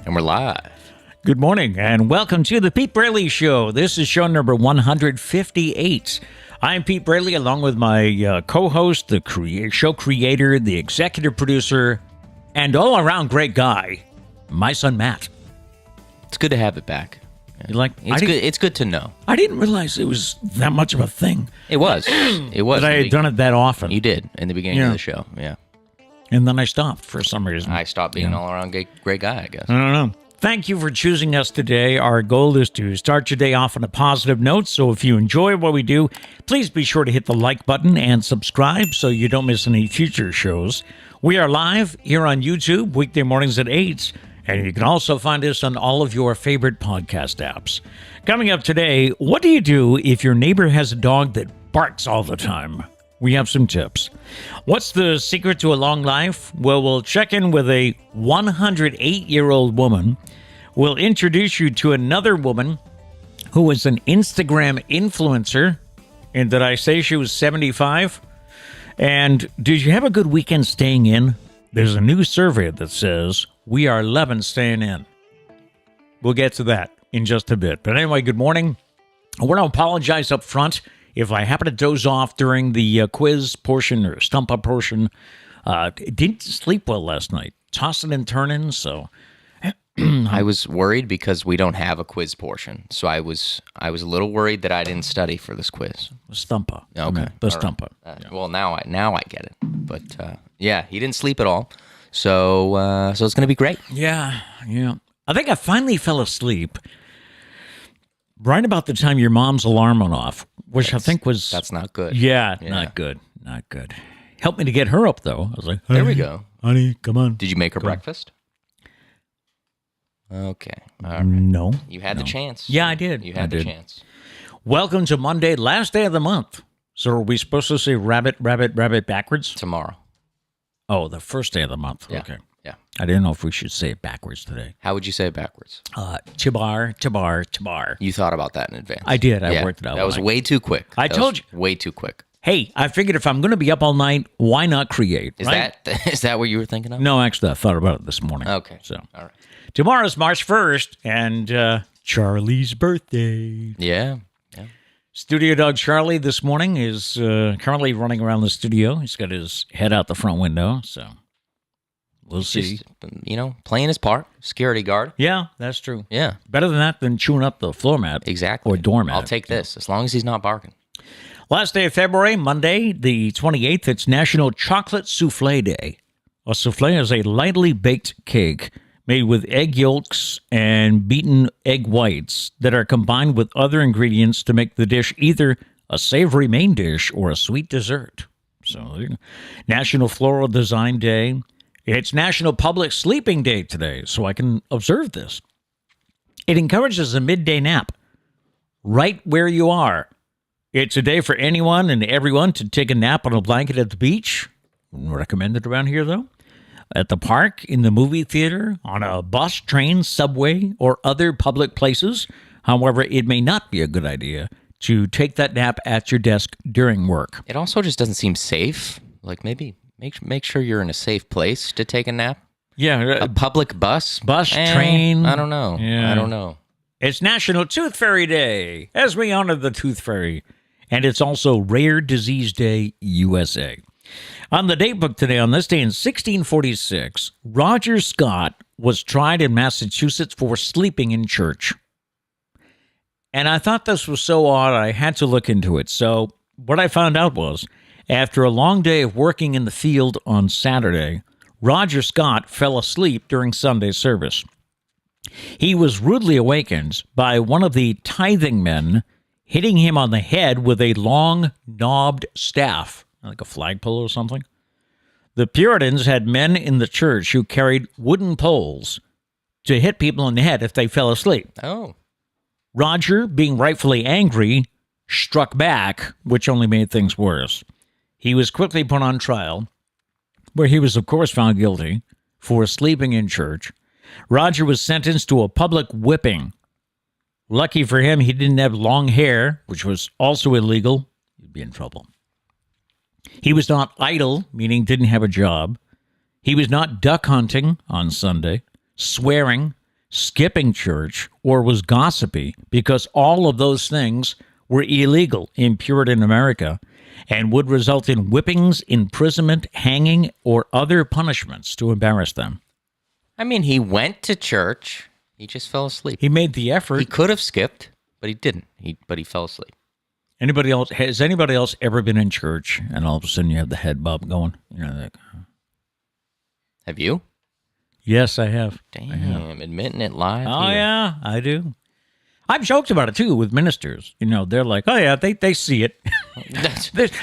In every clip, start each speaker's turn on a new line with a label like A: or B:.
A: And we're live.
B: Good morning, and welcome to the Pete Braley Show. This is show number 158. I'm Pete Braley, along with my co-host, the show creator, the executive producer, and all-around great guy, my son Matt.
A: It's good to have it back.
B: You like?
A: It's good to know.
B: I didn't realize it was that much of a thing.
A: It was. It was.
B: But I had done it that often.
A: You did in the beginning of the show. Yeah.
B: And then I stopped for some reason.
A: I stopped being an all-around great guy, I guess.
B: I don't know. Thank you for choosing us today. Our goal is to start your day off on a positive note. So if you enjoy what we do, please be sure to hit the like button and subscribe so you don't miss any future shows. We are live here on YouTube weekday mornings at 8. And you can also find us on all of your favorite podcast apps. Coming up today, what do you do if your neighbor has a dog that barks all the time? We have some tips. What's the secret to a long life? Well, we'll check in with a 108-year-old woman. We'll introduce you to another woman who is an Instagram influencer. And did I say she was 75? And did you have a good weekend staying in? There's a new survey that says we are loving staying in. We'll get to that in just a bit. But anyway, good morning. I want to apologize up front if I happen to doze off during the quiz portion or Stumpah portion. Didn't sleep well last night. Tossing and turning, so...
A: I was worried because we don't have a quiz portion. So I was a little worried that I didn't study for this quiz.
B: Stumpah.
A: Okay.
B: The Stumpah.
A: Right. Well, now I get it. But yeah, he didn't sleep at all. So it's going to be great.
B: Yeah. I think I finally fell asleep right about the time your mom's alarm went off, which I think was...
A: That's not good.
B: Yeah, not good. Helped me to get her up, though. I was like,
A: there we go.
B: Honey, come on.
A: Did you make her breakfast? Okay. All right.
B: No.
A: You had the chance.
B: Yeah, I did.
A: You had the chance.
B: Welcome to Monday, last day of the month. So are we supposed to say rabbit backwards?
A: Tomorrow.
B: Oh, the first day of the month.
A: Yeah.
B: Okay.
A: Yeah.
B: I didn't know if we should say it backwards today.
A: How would you say it backwards?
B: Tabar.
A: You thought about that in advance.
B: I did. I worked it out.
A: That was way too quick.
B: I told you.
A: Way too quick.
B: Hey, I figured if I'm going to be up all night, why not create?
A: Is that what you were thinking of?
B: No, actually, I thought about it this morning.
A: Okay.
B: So,
A: all right.
B: Tomorrow's March 1st, and Charlie's birthday.
A: Yeah.
B: Studio dog Charlie this morning is currently running around the studio. He's got his head out the front window, so we'll see.
A: Just, playing his part, security guard.
B: Yeah, that's true.
A: Yeah.
B: Better than that than chewing up the floor mat.
A: Exactly.
B: Or doormat.
A: I'll take this, as long as he's not barking.
B: Last day of February, Monday, the 28th, it's National Chocolate Soufflé Day. A soufflé is a lightly baked cake made with egg yolks and beaten egg whites that are combined with other ingredients to make the dish either a savory main dish or a sweet dessert. So, National Floral Design Day. It's National Public Sleeping Day today, so I can observe this. It encourages a midday nap right where you are. It's a day for anyone and everyone to take a nap on a blanket at the beach. Recommended around here, though. At the park, in the movie theater, on a bus, train, subway, or other public places. However, it may not be a good idea to take that nap at your desk during work.
A: It also just doesn't seem safe. Like maybe make sure you're in a safe place to take a nap.
B: Yeah.
A: A public bus?
B: Train.
A: I don't know.
B: Yeah.
A: I don't know.
B: It's National Tooth Fairy Day, as we honor the Tooth Fairy. And it's also Rare Disease Day, USA. On the Datebook today, on this day in 1646, Roger Scott was tried in Massachusetts for sleeping in church. And I thought this was so odd, I had to look into it. So what I found out was, after a long day of working in the field on Saturday, Roger Scott fell asleep during Sunday service. He was rudely awakened by one of the tithing men hitting him on the head with a long, knobbed staff, like a flagpole or something. The Puritans had men in the church who carried wooden poles to hit people in the head if they fell asleep.
A: Oh.
B: Roger, being rightfully angry, struck back, which only made things worse. He was quickly put on trial, where he was, of course, found guilty for sleeping in church. Roger was sentenced to a public whipping. Lucky for him, he didn't have long hair, which was also illegal. He'd be in trouble. He was not idle, meaning didn't have a job. He was not duck hunting on Sunday, swearing, skipping church, or was gossipy, because all of those things were illegal in Puritan America and would result in whippings, imprisonment, hanging, or other punishments to embarrass them.
A: I mean, he went to church. He just fell asleep.
B: He made the effort.
A: He could have skipped, but he didn't. But he fell asleep.
B: Anybody else? Has anybody else ever been in church and all of a sudden you have the head bob going?
A: Have you?
B: Yes, I have.
A: Damn, admitting it live.
B: Oh,
A: here.
B: yeah, I do. I've joked about it, too, with ministers. They're like, oh, yeah, they see it.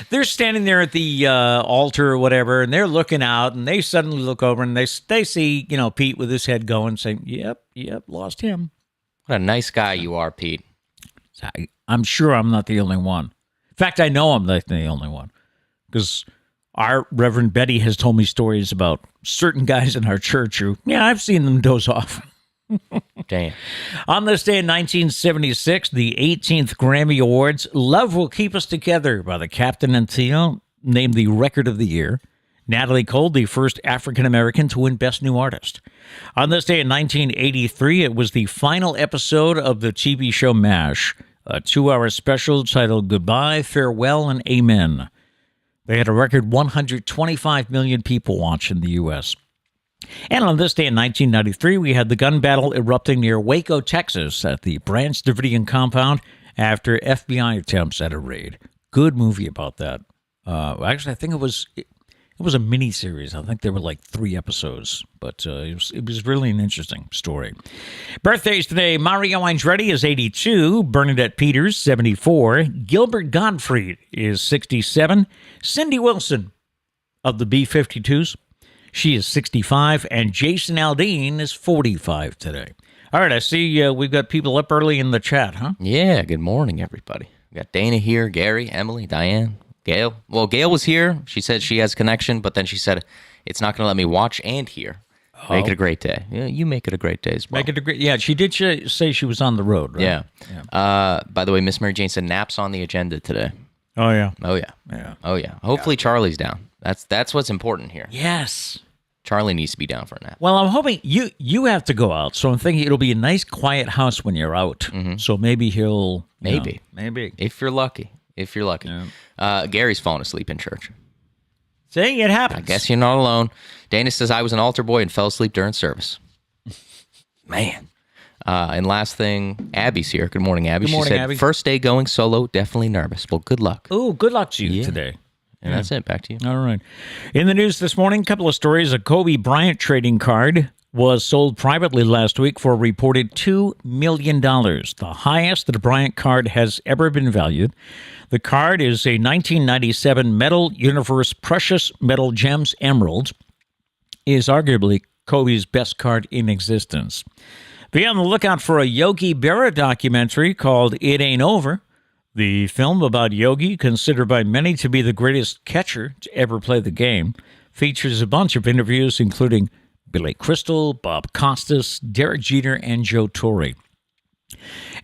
B: they're standing there at the altar or whatever, and they're looking out, and they suddenly look over, and they see, Pete with his head going, saying, yep, lost him.
A: What a nice guy you are, Pete.
B: I'm sure I'm not the only one. In fact, I know I'm not the only one, because our Reverend Betty has told me stories about certain guys in our church who, I've seen them doze off.
A: Damn.
B: On this day in 1976, the 18th Grammy Awards, Love Will Keep Us Together by the Captain and Tio, named the Record of the Year. Natalie Cole, the first African-American to win Best New Artist. On this day in 1983, it was the final episode of the TV show MASH, a 2-hour special titled Goodbye, Farewell, and Amen. They had a record 125 million people watch in the U.S. And on this day in 1993, we had the gun battle erupting near Waco, Texas, at the Bryant Davidian compound after FBI attempts at a raid. Good movie about that. Actually, I think it was a mini-series. I think there were like 3 episodes, but it was really an interesting story. Birthdays today: Mario Andretti is 82, Bernadette Peters 74, Gilbert Gottfried is 67, Cindy Wilson of the B-52s, she is 65, and Jason Aldean is 45 today. All right, I see we've got people up early in the chat, huh?
A: Yeah, good morning, everybody. We got Dana here, Gary, Emily, Diane, Gail. Well, Gail was here. She said she has connection, but then she said it's not going to let me watch and hear. Make it a great day. Yeah, you make it a great day as well.
B: Make it a great. Yeah, she did say she was on the road, right?
A: Yeah. By the way, Miss Mary Jane said naps on the agenda today.
B: Oh yeah.
A: Oh yeah.
B: Yeah.
A: Oh yeah. Hopefully Charlie's down. That's what's important here.
B: Yes.
A: Charlie needs to be down for a nap.
B: Well, I'm hoping you have to go out, so I'm thinking it'll be a nice, quiet house when you're out. Mm-hmm. So maybe he'll...
A: Maybe. If you're lucky.
B: Yeah.
A: Gary's falling asleep in church.
B: See, it happens.
A: I guess you're not alone. Dana says, I was an altar boy and fell asleep during service. Man. And last thing, Abby's here. Good morning, Abby.
B: Good morning,
A: she said,
B: Abby.
A: First day going solo, definitely nervous. Well, good luck.
B: Oh, good luck to you today.
A: And that's it. Back to you.
B: All right. In the news this morning, a couple of stories. A Kobe Bryant trading card was sold privately last week for a reported $2 million, the highest that a Bryant card has ever been valued. The card is a 1997 Metal Universe Precious Metal Gems Emerald, is arguably Kobe's best card in existence. Be on the lookout for a Yogi Berra documentary called It Ain't Over. The film about Yogi, considered by many to be the greatest catcher to ever play the game, features a bunch of interviews including Billy Crystal, Bob Costas, Derek Jeter, and Joe Torre.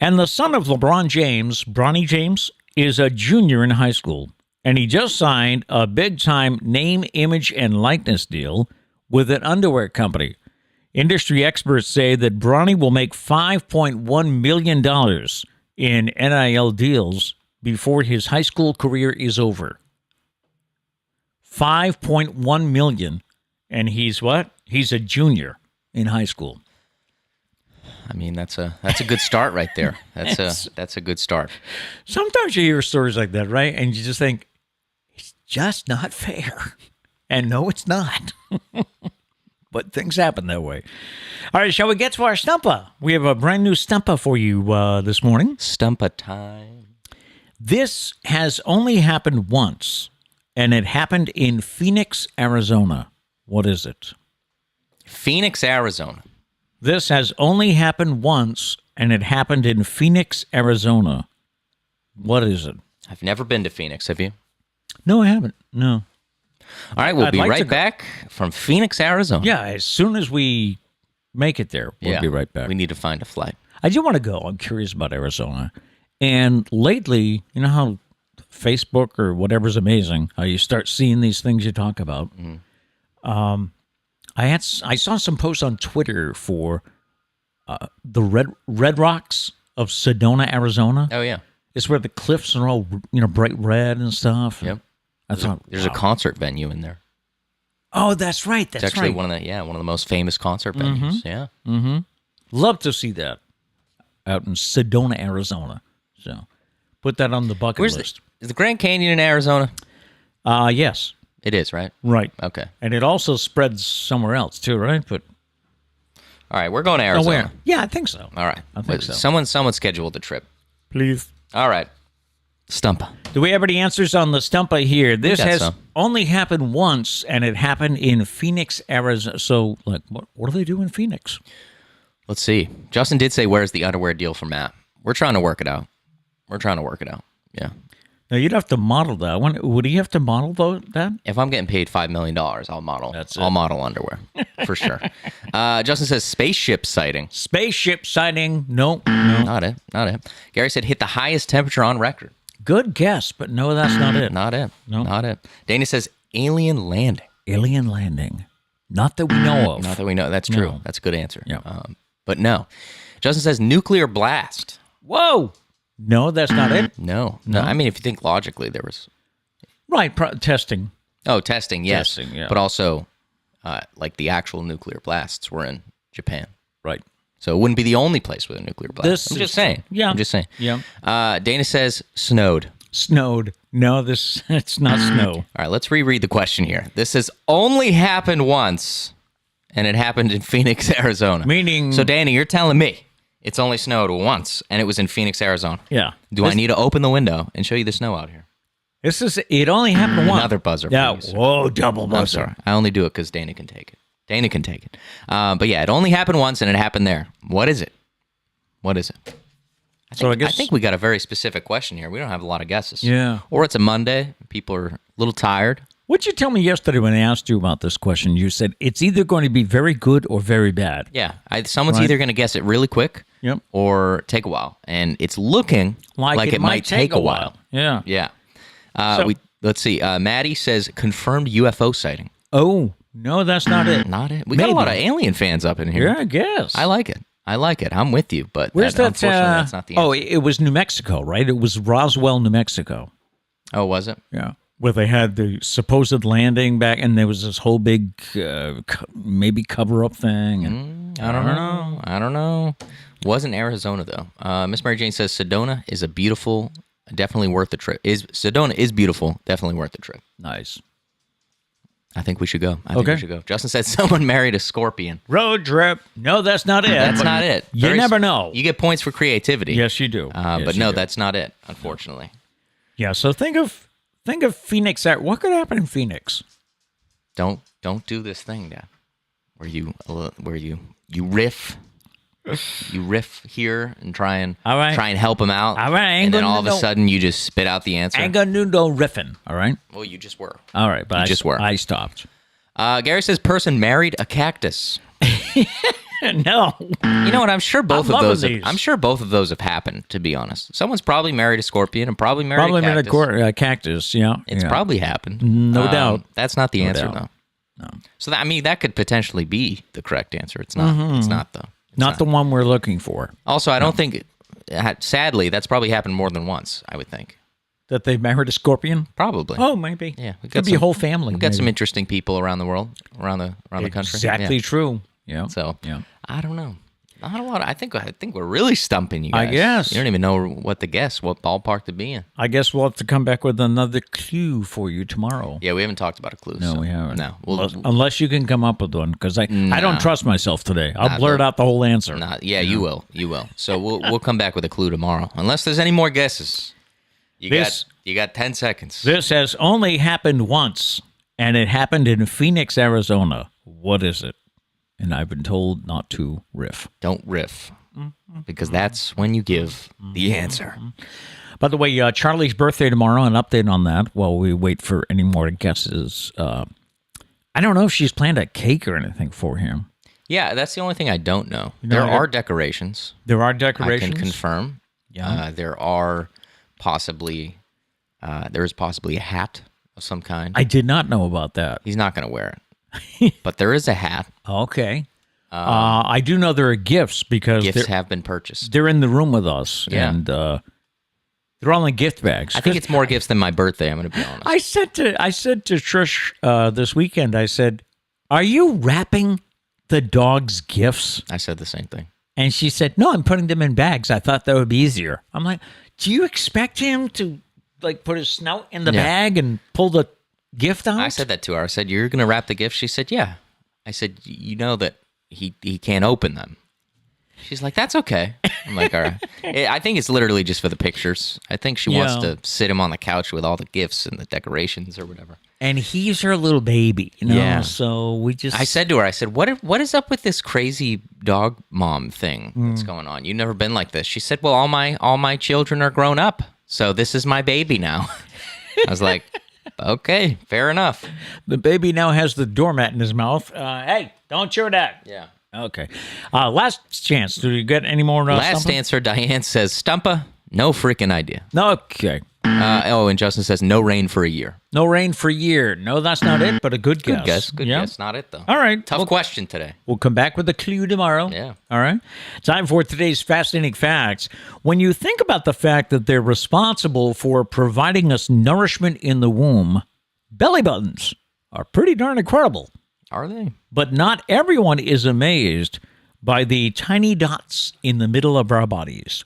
B: And the son of LeBron James, Bronny James, is a junior in high school, and he just signed a big-time name, image, and likeness deal with an underwear company. Industry experts say that Bronny will make $5.1 million in NIL deals before his high school career is over. $5.1 million, and he's what? He's a junior in high school.
A: I mean, that's a good start right there. That's a good start.
B: Sometimes you hear stories like that, right? And you just think, it's just not fair. And no, it's not. But things happen that way. All right, shall we get to our Stumpah? We have a brand new Stumpah for you this morning.
A: Stumpah time.
B: This has only happened once, and it happened in Phoenix, Arizona. What is it?
A: Phoenix, Arizona.
B: This has only happened once, and it happened in Phoenix, Arizona. What is it?
A: I've never been to Phoenix, have you?
B: No, I haven't. No.
A: All right, we'll be right back from Phoenix, Arizona.
B: Yeah, as soon as we make it there, we'll be right back.
A: We need to find a flight.
B: I do want to go. I'm curious about Arizona. And lately, you know how Facebook or whatever's amazing, how you start seeing these things you talk about. Mm-hmm. I saw some posts on Twitter for The Red Rocks of Sedona, Arizona.
A: Oh yeah.
B: It's where the cliffs are all, bright red and stuff.
A: Yep. There's
B: wow.
A: a concert venue in there.
B: Oh, that's right. That's
A: It's actually
B: right.
A: one of the most famous concert venues. Yeah.
B: Mm-hmm. Love to see that out in Sedona, Arizona. So put that on the bucket list.
A: Is the Grand Canyon in Arizona?
B: Yes.
A: It is, right?
B: Right.
A: Okay.
B: And it also spreads somewhere else too, right? But
A: all right, we're going to Arizona.
B: where? Yeah, I think so.
A: All right.
B: I think so.
A: Someone scheduled the trip.
B: Please.
A: All right. Stumpah.
B: Do we have any answers on the Stumpah here? This
A: got
B: has
A: some.
B: only happened once, and it happened in Phoenix, Arizona. So, like, what do they do in Phoenix?
A: Let's see. Justin did say, "Where's the underwear deal for Matt?" We're trying to work it out. Yeah.
B: Now, you'd have to model that one. Would he have to model that?
A: If I'm getting paid $5 million, I'll model.
B: That's it.
A: I'll model underwear for sure. Justin says spaceship sighting.
B: Spaceship sighting. No.
A: Not it. Gary said hit the highest temperature on record.
B: Good guess, but no, that's not it.
A: Not it.
B: No.
A: Not it. Dana says alien landing.
B: Alien landing. Not that we know of.
A: Not that we know. That's true.
B: No.
A: That's a good answer.
B: Yeah.
A: But no. Justin says nuclear blast.
B: Whoa. No, that's not it.
A: No. I mean, if you think logically, there was.
B: Right. Testing.
A: Oh, testing. Yes.
B: Testing, yeah.
A: But also, like the actual nuclear blasts were in Japan.
B: Right.
A: So it wouldn't be the only place with a nuclear blast. I'm just saying.
B: Yeah.
A: I'm just saying.
B: Yeah.
A: Dana says snowed.
B: Snowed. No, it's not snow.
A: All right, let's reread the question here. This has only happened once, and it happened in Phoenix, Arizona.
B: Meaning...
A: So, Danny, you're telling me it's only snowed once, and it was in Phoenix, Arizona.
B: Yeah.
A: Do I need to open the window and show you the snow out here?
B: It only happened once.
A: Another buzzer.
B: Yeah.
A: Please.
B: Whoa, double buzzer.
A: I'm sorry. I only do it because Dana can take it. But yeah, it only happened once, and it happened there. What is it? I think we got a very specific question here. We don't have a lot of guesses.
B: Yeah.
A: Or it's a Monday. People are a little tired.
B: What'd you tell me yesterday when I asked you about this question? You said it's either going to be very good or very bad.
A: Yeah. Someone's either going to guess it really quick or take a while. And it's looking like it might take a while.
B: Yeah.
A: Yeah. Let's see. Maddie says confirmed UFO sighting.
B: Oh, no, that's not it.
A: Not it. We got a lot of alien fans up in here.
B: Yeah, I guess.
A: I like it. I'm with you, but unfortunately, that's not the answer.
B: Oh, it was New Mexico, right? It was Roswell, New Mexico.
A: Oh, was it?
B: Yeah. Where they had the supposed landing back, and there was this whole big, maybe cover-up thing. And,
A: I don't know. Wasn't Arizona, though. Miss Mary Jane says Sedona is definitely worth the trip. Sedona is beautiful, definitely worth the trip.
B: Nice.
A: I think we should go. Justin said someone married a scorpion.
B: Road trip. No, that's not it.
A: That's not it.
B: You never know.
A: You get points for creativity.
B: Yes, you do.
A: But no, that's not it, unfortunately.
B: Yeah, so think of Phoenix. What could happen in Phoenix?
A: Don't do this thing, Dad, where you riff. You riff here and try and help him out.
B: All right,
A: and then all of a sudden you just spit out the answer.
B: I ain't gonna do no riffing. All right.
A: Well, you just were.
B: All right, but I stopped.
A: Gary says person married a cactus.
B: No.
A: You know what? I'm sure both of those.
B: These.
A: I'm sure both of those have happened. To be honest, someone's probably married a scorpion and probably married a cactus.
B: A cactus. Yeah,
A: it's probably happened.
B: No doubt.
A: That's not the answer, though.
B: No.
A: So that could potentially be the correct answer. It's not. Mm-hmm. It's not though.
B: Not the one we're looking for.
A: Also, I don't think, sadly, that's probably happened more than once, I would think.
B: That they married a scorpion?
A: Probably.
B: Oh, maybe.
A: Yeah.
B: Could be a whole family.
A: We've got some interesting people around the world, around the country.
B: Exactly true. Yeah.
A: So, I don't know. Not a lot. I think we're really stumping you guys.
B: I guess.
A: You don't even know what ballpark to be in.
B: I guess we'll have to come back with another clue for you tomorrow.
A: Yeah, we haven't talked about a clue.
B: No, we haven't.
A: No.
B: Unless you can come up with one, because I don't trust myself today. I'll blurt out the whole answer.
A: You will. You will. So we'll come back with a clue tomorrow. Unless there's any more guesses. You got 10 seconds.
B: This has only happened once, and it happened in Phoenix, Arizona. What is it? And I've been told not to riff.
A: Don't riff, because that's when you give the answer.
B: By the way, Charlie's birthday tomorrow, an update on that while we wait for any more guesses. I don't know if she's planned a cake or anything for him.
A: Yeah, that's the only thing I don't know. There are decorations.
B: There are decorations?
A: I can confirm.
B: Yeah.
A: There is possibly a hat of some kind.
B: I did not know about that.
A: He's not going to wear it. But there is a hat.
B: Okay. I do know there are gifts because
A: Gifts have been purchased.
B: they're in the room with us,
A: Yeah.
B: and they're all in gift bags.
A: I think it's more gifts than my birthday, I'm going to be honest.
B: I said to Trish this weekend, I said, "Are you wrapping the dog's gifts?"
A: I said the same thing.
B: And she said, "No, I'm putting them in bags. I thought that would be easier." I'm like, "Do you expect him to like put his snout in the bag and pull the gift out?"
A: I said that to her. I said, "You're going to wrap the gifts?" She said, "Yeah." I said, "You know that he can't open them." She's like, "That's okay." I'm like, "All right." I think it's literally just for the pictures. I think she wants to sit him on the couch with all the gifts and the decorations or whatever.
B: And he's her little baby, you know?
A: Yeah.
B: So we just...
A: I said to her, I said, what is up with this crazy dog mom thing that's going on? You've never been like this. She said, "Well, all my children are grown up, so this is my baby now." I was like, "Okay, fair enough."
B: The baby now has the doormat in his mouth. Hey, don't chew that.
A: Yeah.
B: Okay. Last chance. Do you get any more?
A: Last
B: Stumpah?
A: answer, Diane says, "Stumpah, no freaking idea."
B: No. Okay.
A: And Justin says, "No rain for a year."
B: No rain for a year. No, that's not it, but a good guess.
A: Good guess. Not it, though.
B: All right.
A: Tough question today.
B: We'll come back with a clue tomorrow.
A: Yeah.
B: All right. Time for today's fascinating facts. When you think about the fact that they're responsible for providing us nourishment in the womb, belly buttons are pretty darn incredible.
A: Are they?
B: But not everyone is amazed by the tiny dots in the middle of our bodies.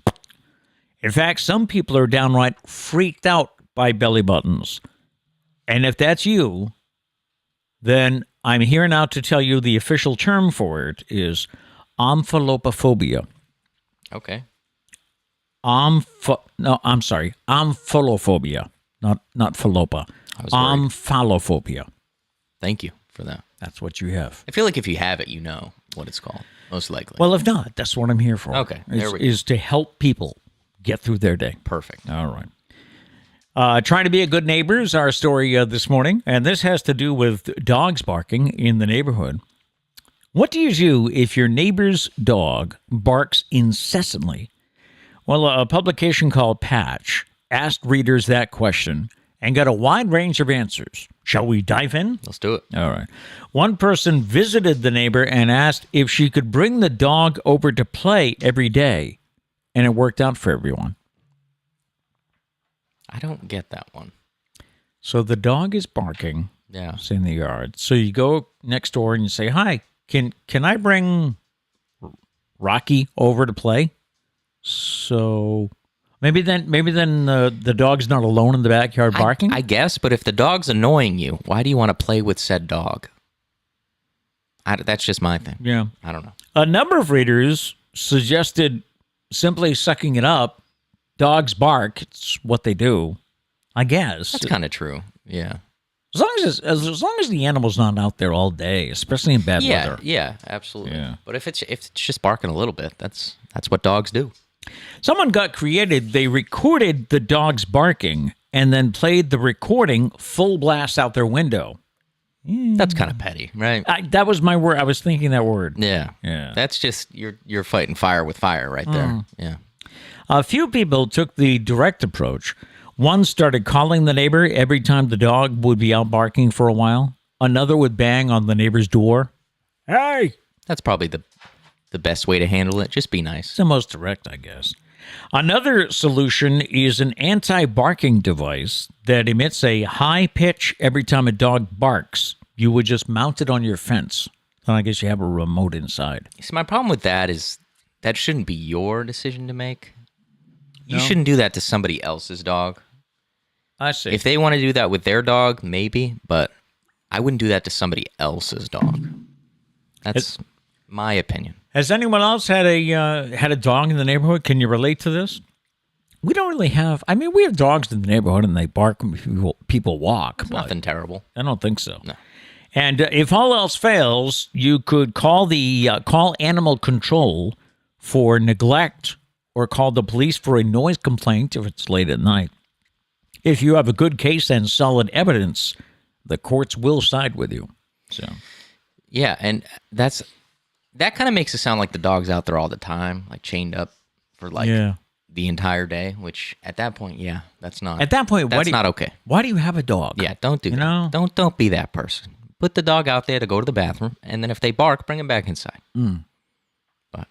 B: In fact, some people are downright freaked out by belly buttons. And if that's you, then I'm here now to tell you the official term for it is omphalopophobia.
A: Okay.
B: Omphalophobia, not phalopa.
A: I was worried.
B: Omphalophobia.
A: Thank you for that.
B: That's what you have.
A: I feel like if you have it, you know what it's called, most likely.
B: Well, if not, that's what I'm here for.
A: Okay, there we go.
B: Is to help people get through their day.
A: Perfect.
B: All right. Trying to be a good neighbor is our story this morning, and this has to do with dogs barking in the neighborhood. What do you do if your neighbor's dog barks incessantly? Well, a publication called Patch asked readers that question and got a wide range of answers. Shall we dive in?
A: Let's do it.
B: All right. One person visited the neighbor and asked if she could bring the dog over to play every day, and it worked out for everyone.
A: I don't get that one.
B: So the dog is barking.
A: Yeah.
B: It's in the yard. So you go next door and you say, "Hi, can I bring Rocky over to play?" So maybe then the dog's not alone in the backyard barking.
A: I guess, but if the dog's annoying you, why do you want to play with said dog? That's just my thing.
B: Yeah.
A: I don't know.
B: A number of readers suggested simply sucking it up. Dogs bark. It's what they do. I guess.
A: That's kind of true. Yeah.
B: As long as the animal's not out there all day, especially in bad weather.
A: Yeah, absolutely.
B: Yeah.
A: But if it's just barking a little bit, that's what dogs do.
B: Someone got creative. They recorded the dogs barking and then played the recording full blast out their window.
A: That's kind of petty, right?
B: That was my word. I was thinking that word.
A: Yeah.
B: Yeah.
A: That's just you're fighting fire with fire right there. Yeah.
B: A few people took the direct approach. One started calling the neighbor every time the dog would be out barking for a while. Another would bang on the neighbor's door. Hey!
A: That's probably the best way to handle it. Just be nice.
B: It's the most direct, I guess. Another solution is an anti-barking device that emits a high pitch every time a dog barks. You would just mount it on your fence. And I guess you have a remote inside.
A: See, my problem with that is that shouldn't be your decision to make. You
B: No?
A: shouldn't do that to somebody else's dog.
B: I see.
A: If they want to do that with their dog, maybe, but I wouldn't do that to somebody else's dog. That's my opinion.
B: Has anyone else had a dog in the neighborhood? Can you relate to this? We don't really have. I mean, we have dogs in the neighborhood, and they bark when people walk. But
A: Nothing terrible.
B: I don't think so.
A: No.
B: And if all else fails, you could call call animal control for neglect, or call the police for a noise complaint if it's late at night. If you have a good case and solid evidence, the courts will side with you. So,
A: Yeah, and that kind of makes it sound like the dog's out there all the time, like chained up for the entire day, which at that point, that's not.
B: At that point,
A: that's not okay.
B: Why do you have a dog?
A: Yeah, don't do that.
B: know?
A: Don't be that person. put the dog out there to go to the bathroom, and then if they bark, bring him back inside. But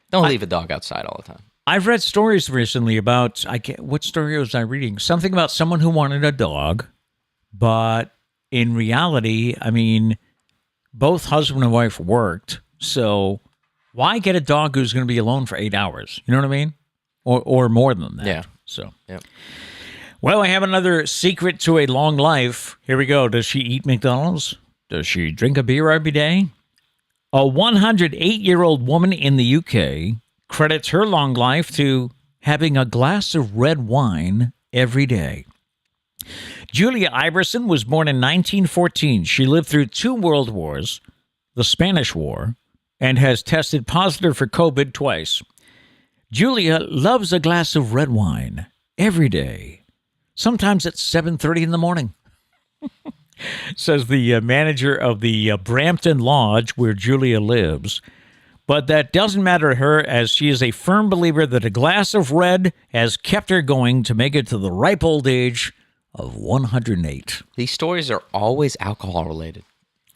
A: don't leave a dog outside all the time.
B: I've read stories recently about, what story was I reading? Something about someone who wanted a dog, but in reality, I mean, both husband and wife worked, so why get a dog who's going to be alone for 8 hours? You know what I mean? Or more than that.
A: Yeah.
B: So,
A: Yeah.
B: Well, I have another secret to a long life. Here we go. Does she eat McDonald's? Does she drink a beer every day? A 108-year-old woman in the UK credits her long life to having a glass of red wine every day. Julia Iverson was born in 1914. She lived through 2 world wars, the Spanish War, and has tested positive for COVID twice. Julia loves a glass of red wine every day, sometimes at 7:30 in the morning. Says the manager of the Brampton Lodge where Julia lives. But that doesn't matter to her, as she is a firm believer that a glass of red has kept her going to make it to the ripe old age of 108.
A: These stories are always alcohol related,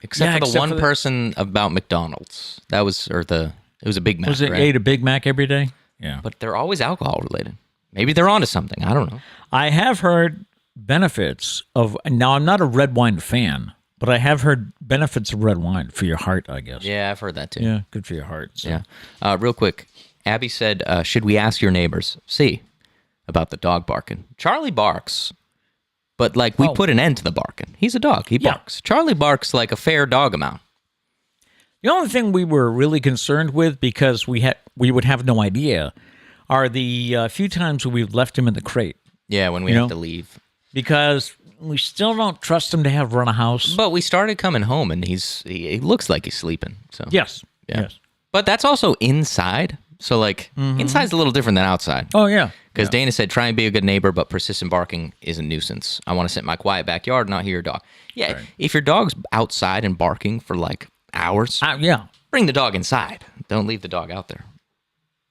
A: except for the one person about McDonald's. It was a Big Mac.
B: Was it
A: right?
B: ate a Big Mac every day? Yeah.
A: But they're always alcohol related. Maybe they're onto something. I don't know.
B: I have heard benefits of, now I'm not a red wine fan, but I have heard benefits of red wine for your heart, I guess.
A: Yeah, I've heard that too.
B: Yeah, good for your heart. So.
A: Yeah. Real quick, Abby said, should we ask your neighbors, about the dog barking? Charlie barks, but we put an end to the barking. He's a dog. He barks. Charlie barks like a fair dog amount.
B: The only thing we were really concerned with, because we would have no idea, are the few times we've left him in the crate.
A: Yeah, when we have to leave.
B: Because we still don't trust him to run a house.
A: But we started coming home, and he looks like he's sleeping. So
B: Yes.
A: Yeah.
B: Yes.
A: But that's also inside. So, inside's a little different than outside.
B: Oh, yeah.
A: Because Dana said, try and be a good neighbor, but persistent barking is a nuisance. I want to sit in my quiet backyard and not hear your dog. Yeah, right. If your dog's outside and barking for, hours, bring the dog inside. Don't leave the dog out there.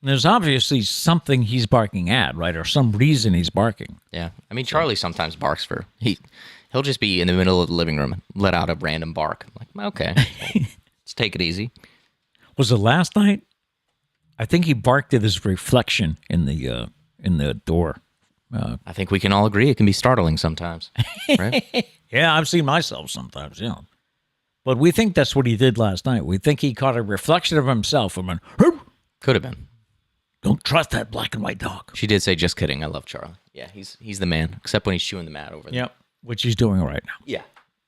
B: There's obviously something he's barking at, right? Or some reason he's barking.
A: Yeah. I mean, Charlie sometimes barks he'll just be in the middle of the living room and let out a random bark. I'm like, okay, let's take it easy.
B: Was it last night? I think he barked at his reflection in the door.
A: I think we can all agree it can be startling sometimes, right?
B: Yeah, I've seen myself sometimes, But we think that's what he did last night. We think he caught a reflection of himself and went, "Hoo!"
A: Could have been.
B: Don't trust that black and white dog.
A: She did say, just kidding. I love Charlie. Yeah, he's the man, except when he's chewing the mat over there.
B: Yep, which he's doing right now.
A: Yeah.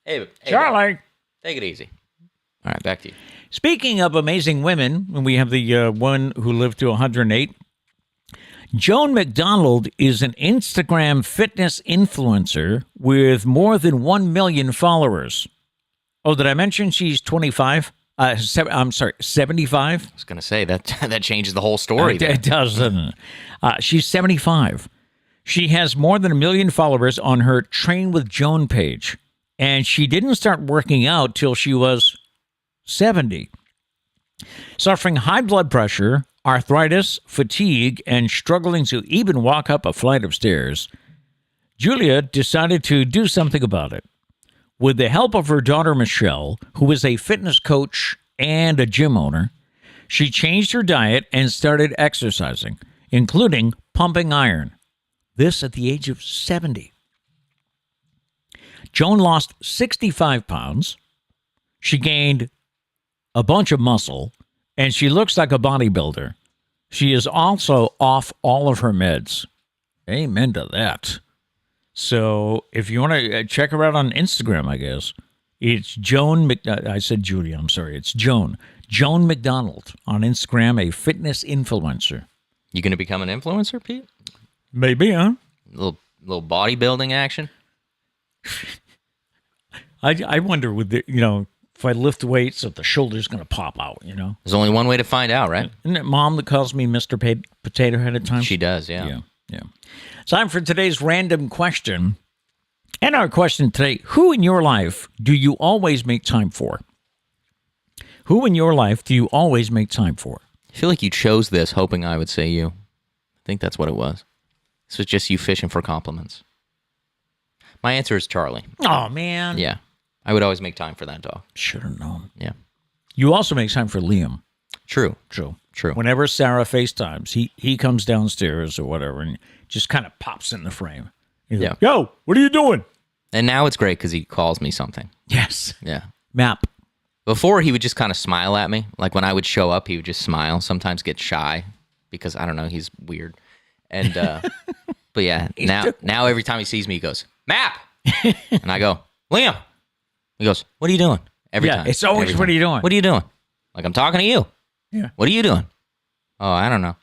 A: Hey
B: Charlie.
A: Take it easy. All right, back to you.
B: Speaking of amazing women, we have the one who lived to 108. Joan McDonald is an Instagram fitness influencer with more than 1 million followers. Oh, did I mention she's 25? I'm sorry, 75?
A: I was going to say, that changes the whole story.
B: It does, doesn't it? She's 75. She has more than 1 million followers on her Train with Joan page, and she didn't start working out till she was 70. Suffering high blood pressure, arthritis, fatigue, and struggling to even walk up a flight of stairs, Julia decided to do something about it. With the help of her daughter, Michelle, who is a fitness coach and a gym owner, she changed her diet and started exercising, including pumping iron. This at the age of 70. Joan lost 65 pounds. She gained a bunch of muscle, and she looks like a bodybuilder. She is also off all of her meds. Amen to that. So if you want to check her out on Instagram, I guess, it's Joan I said Julia, I'm sorry. It's Joan. Joan McDonald on Instagram, a fitness influencer.
A: You going to become an influencer, Pete?
B: Maybe, huh?
A: Little bodybuilding action?
B: I wonder with the, if I lift weights, if the shoulder's going to pop out,
A: There's only one way to find out, right?
B: Isn't it Mom that calls me Mr. Potato Head at times?
A: She does, yeah.
B: Yeah. Time for today's random question. And our question today, who in your life do you always make time for? Who in your life do you always make time for?
A: I feel like you chose this hoping I would say you. I think that's what it was. This was just you fishing for compliments. My answer is Charlie.
B: Oh, man.
A: Yeah. I would always make time for that dog.
B: Should have known.
A: Yeah.
B: You also make time for Liam.
A: True.
B: True.
A: True.
B: Whenever Sarah FaceTimes, he comes downstairs or whatever and just kind of pops in the frame. He's like, yo, what are you doing?
A: And now it's great because he calls me something.
B: Yes.
A: Yeah.
B: Map.
A: Before, he would just kind of smile at me. Like when I would show up, he would just smile, sometimes get shy because, I don't know, he's weird. And, but yeah, now every time he sees me, he goes, Map! And I go, Liam! He goes, what are you doing? Every time.
B: It's always, what are you doing?
A: What are you doing? Like, I'm talking to you.
B: Yeah.
A: What are you doing? Oh, I don't know.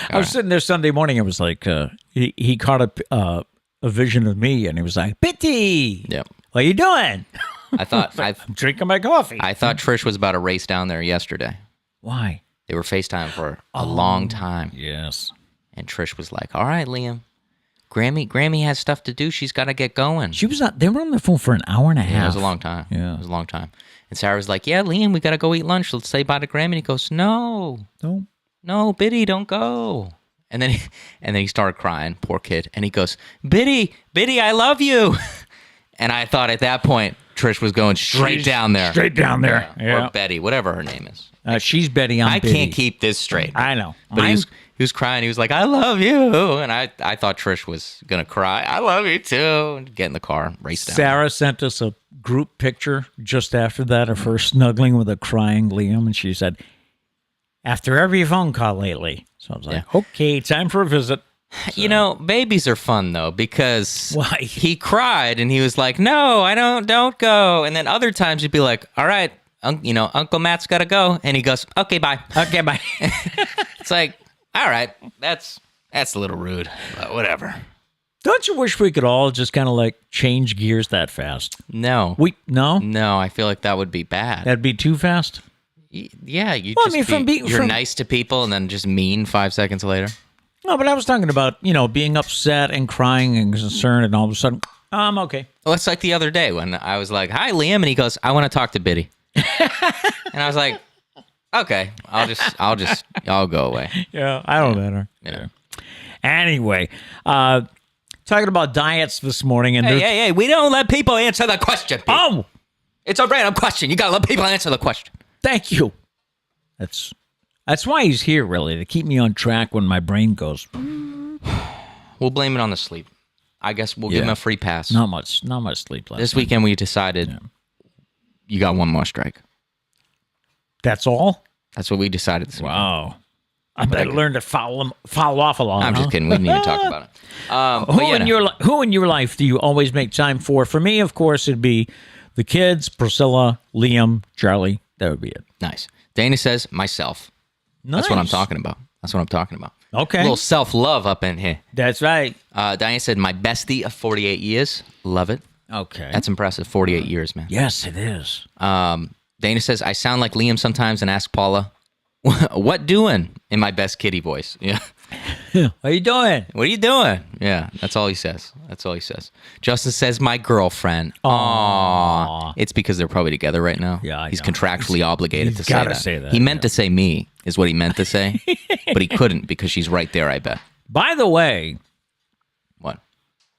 B: I was sitting there Sunday morning. It was like, he caught a vision of me and he was like, Bitty!
A: Yep.
B: What are you doing?
A: I thought
B: I'm drinking my coffee.
A: I thought Trish was about to race down there yesterday.
B: Why?
A: They were FaceTime for a long time.
B: Yes.
A: And Trish was like, all right, Liam. Grammy has stuff to do. She's got to get going.
B: She was they were on the phone for an hour and a half.
A: Yeah, it was a long time.
B: Yeah.
A: It was a long time. And Sarah was like, yeah, Liam, we got to go eat lunch. Let's say bye to Grammy. And he goes, no, Biddy, don't go. And then he started crying, poor kid. And he goes, Biddy, I love you. And I thought at that point, Trish was going straight down there.
B: Straight down there. Yeah.
A: Or Betty, whatever her name is.
B: She's Betty. I'm Biddy.
A: Can't keep this straight.
B: I know.
A: But he was crying. He was like, I love you. And I thought Trish was going to cry. I love you too. And get in the car, race down.
B: Sarah sent us a group picture just after that of her snuggling with a crying Liam. And she said, after every phone call lately. So I was like, okay, time for a visit. So.
A: You know, babies are fun though because
B: Why?
A: He cried and he was like, "No, don't go." And then other times he'd be like, "All right, Uncle Matt's got to go," and he goes, "Okay, bye."
B: Okay, bye.
A: It's like, all right, that's a little rude, but whatever.
B: Don't you wish we could all just kind of like change gears that fast?
A: No,
B: no.
A: I feel like that would be bad.
B: That'd be too fast.
A: Yeah,
B: you're
A: nice to people and then just mean 5 seconds later.
B: No, but I was talking about, being upset and crying and concerned and all of a sudden, I'm okay.
A: Well, it's like the other day when I was like, hi, Liam. And he goes, I want to talk to Biddy. And I was like, okay, I'll go away.
B: Yeah, I don't matter.
A: Yeah.
B: Anyway, talking about diets this morning. And
A: hey, we don't let people answer the question, Pete.
B: Oh!
A: It's a random question. You got to let people answer the question.
B: Thank you. That's why he's here, really, to keep me on track when my brain goes.
A: We'll blame it on the sleep. I guess we'll give him a free pass.
B: Not much sleep last
A: This
B: night.
A: weekend we decided you got one more strike.
B: That's all?
A: That's what we decided this weekend.
B: Wow. I better learn to foul off a lot.
A: I'm just kidding. We need to talk about it.
B: Who in your life do you always make time for? For me, of course, it'd be the kids, Priscilla, Liam, Charlie. That would be it.
A: Nice. Dana says myself.
B: Nice.
A: That's what I'm talking about.
B: Okay.
A: A little self-love up in here.
B: That's right.
A: Diane said, my bestie of 48 years. Love it.
B: Okay.
A: That's impressive. 48 years, man.
B: Yes, it is.
A: Dana says, I sound like Liam sometimes and ask Paula, what doing in my best kitty voice? Yeah.
B: What are you doing?
A: What are you doing? Yeah, that's all he says. Justin says, my girlfriend. Aww. It's because they're probably together right now.
B: Yeah,
A: he's contractually obligated to say that.
B: Say that.
A: He meant to say me, is what he meant to say, but he couldn't because she's right there, I bet.
B: By the way,
A: what?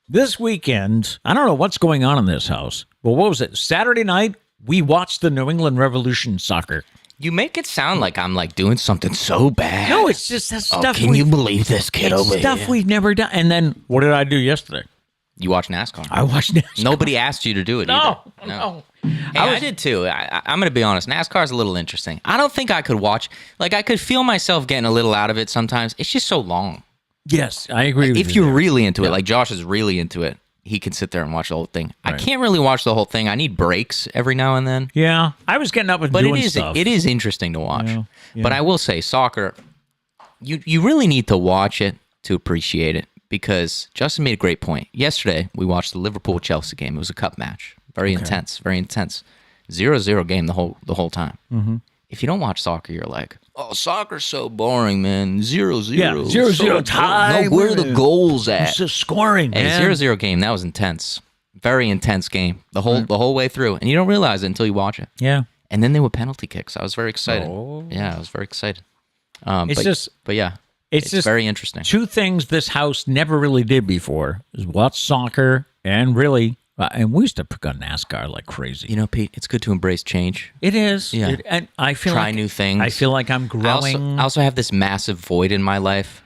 B: This weekend, I don't know what's going on in this house, but what was it? Saturday night, we watched the New England Revolution soccer.
A: You make it sound like I'm like doing something so bad.
B: No, it's just that stuff.
A: Can you believe this kid over here?
B: Stuff we've never done. And then what did I do yesterday?
A: You watched NASCAR.
B: I watched NASCAR.
A: Nobody asked you to do it either.
B: No.
A: Hey, I did too. I'm going to be honest. NASCAR is a little interesting. I don't think I could watch. Like, I could feel myself getting a little out of it sometimes. It's just so long.
B: Yes, I agree with you.
A: If you're really into it, like Josh is really into it, he can sit there and watch the whole thing. Right. I can't really watch the whole thing. I need breaks every now and then.
B: Yeah, I was getting up and doing stuff.
A: It is interesting to watch.
B: Yeah.
A: But I will say, soccer, you really need to watch it to appreciate it because Justin made a great point. Yesterday, we watched the Liverpool-Chelsea game. It was a cup match. Very intense. 0-0 game the whole time. Mm-hmm. If you don't watch soccer, you're like, oh, soccer's so boring, man. 0-0.
B: Yeah, 0-0 tie.
A: No, where are the goals at?
B: It's just scoring, man.
A: And 0-0 game, that was intense. Very intense game. The whole way through. And you don't realize it until you watch it.
B: Yeah.
A: And then there were penalty kicks. I was very excited. Oh. Yeah, I was very excited. It's just very interesting.
B: Two things this house never really did before is watch soccer and really And we used to pick on NASCAR like crazy.
A: You know, Pete, it's good to embrace change.
B: It is.
A: Yeah.
B: And I feel
A: Try
B: like
A: new things.
B: I feel like I'm growing.
A: I also have this massive void in my life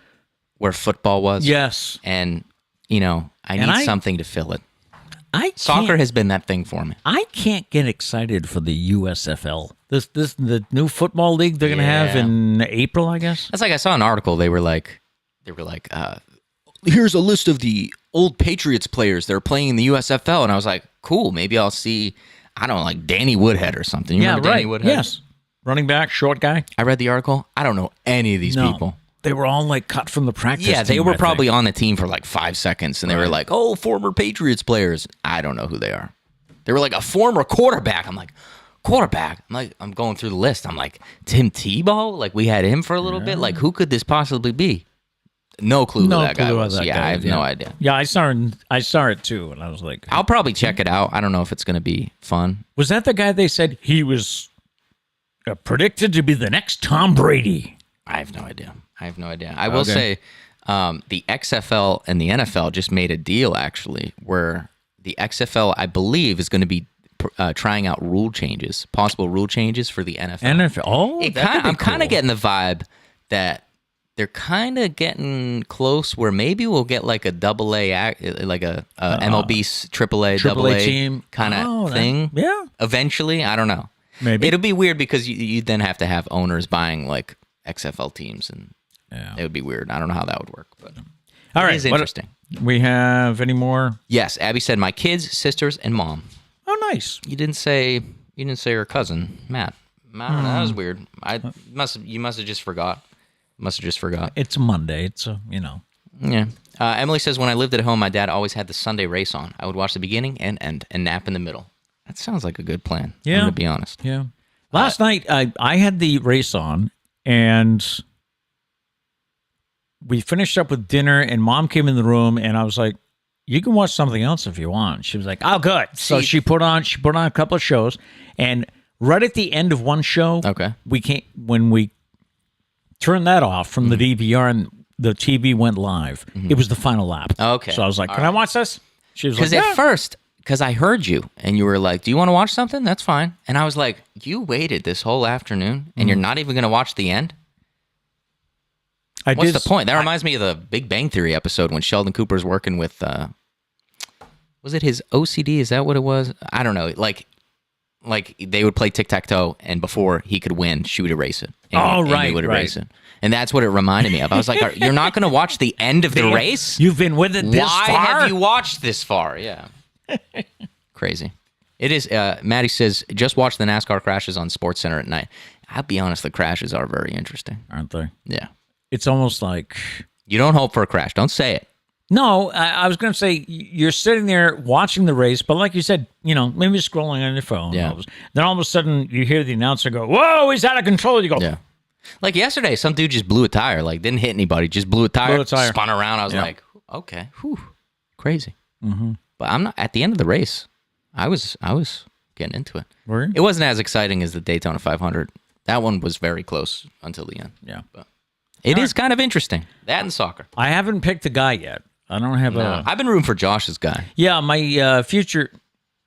A: where football was.
B: Yes.
A: And, you know, I need something to fill it. Soccer has been that thing for me.
B: I can't get excited for the USFL. The new football league they're going to have in April, I guess.
A: That's like I saw an article. They were like, here's a list of the old Patriots players that are playing in the USFL, and I was like, cool. Maybe I'll see, I don't know, like Danny Woodhead or something. You remember Danny Woodhead?
B: Yes, running back, short guy.
A: I read the article. I don't know any of these people.
B: They were all like cut from the practice team.
A: Yeah, they were probably on the team for like 5 seconds, and they were like, oh, former Patriots players. I don't know who they are. They were like a former quarterback. I'm like, quarterback? I'm going through the list. I'm like, Tim Tebow? Like, we had him for a little bit? Like, who could this possibly be? No clue who that guy was. I have no idea.
B: Yeah, I saw it too, and I was like,
A: I'll probably check it out. I don't know if it's going to be fun.
B: Was that the guy they said he was predicted to be the next Tom Brady?
A: I have no idea. I will say the XFL and the NFL just made a deal, actually, where the XFL, I believe, is going to be trying out possible rule changes for the NFL. I'm kind of getting the vibe that they're kind of getting close where maybe we'll get like a AA, like a MLB AAA
B: team
A: kind of thing.
B: Yeah.
A: Eventually, I don't know.
B: Maybe.
A: It'll be weird because you then have to have owners buying like XFL teams, and it would be weird. I don't know how that would work, but
B: all right,
A: it is interesting.
B: We have any more?
A: Yes, Abby said my kids, sisters, and mom.
B: Oh, nice.
A: You didn't say her cousin, Matt. I don't know, that was weird. You must have just forgot.
B: It's Monday. It's
A: Yeah. Emily says when I lived at home, my dad always had the Sunday race on. I would watch the beginning and end and nap in the middle. That sounds like a good plan.
B: Yeah.
A: I'm gonna be honest.
B: Yeah. Last night I had the race on, and we finished up with dinner, and Mom came in the room, and I was like, you can watch something else if you want. She was like, oh, good. So she put on a couple of shows, and right at the end of one show, when we turned that off from the DVR and the TV went live, it was the final lap.
A: Okay.
B: So I was like, can I watch this? She was like,
A: because at first, because I heard you, and you were like, do you want to watch something? That's fine. And I was like, you waited this whole afternoon, and you're not even going to watch the end? What's the point? That reminds me of the Big Bang Theory episode when Sheldon Cooper's working with, was it his OCD? Is that what it was? I don't know. Like they would play tic-tac-toe, and before he could win, she would erase it. And he would erase it. And that's what it reminded me of. I was like, you're not going to watch the end of the race?
B: You've been with it this far?
A: Why have you watched this far? Yeah. Crazy. It is. Maddie says, just watch the NASCAR crashes on SportsCenter at night. I'll be honest, the crashes are very interesting.
B: Aren't they?
A: Yeah.
B: It's almost like...
A: You don't hope for a crash. Don't say it.
B: No, I was going to say, you're sitting there watching the race, but like you said, maybe scrolling on your phone.
A: Yeah.
B: Then all of a sudden, you hear the announcer go, whoa, he's out of control. You go...
A: Yeah. Like yesterday, some dude just blew a tire. Like, didn't hit anybody, just blew a tire. Spun around. I was like, okay, whew, crazy.
B: Mm-hmm.
A: But I'm not, at the end of the race, I was getting into it.
B: Were you?
A: It wasn't as exciting as the Daytona 500. That one was very close until the end.
B: Yeah.
A: But it is kind of interesting. That and soccer.
B: I haven't picked a guy yet. I don't have
A: I've been rooting for Josh's guy.
B: Yeah, my future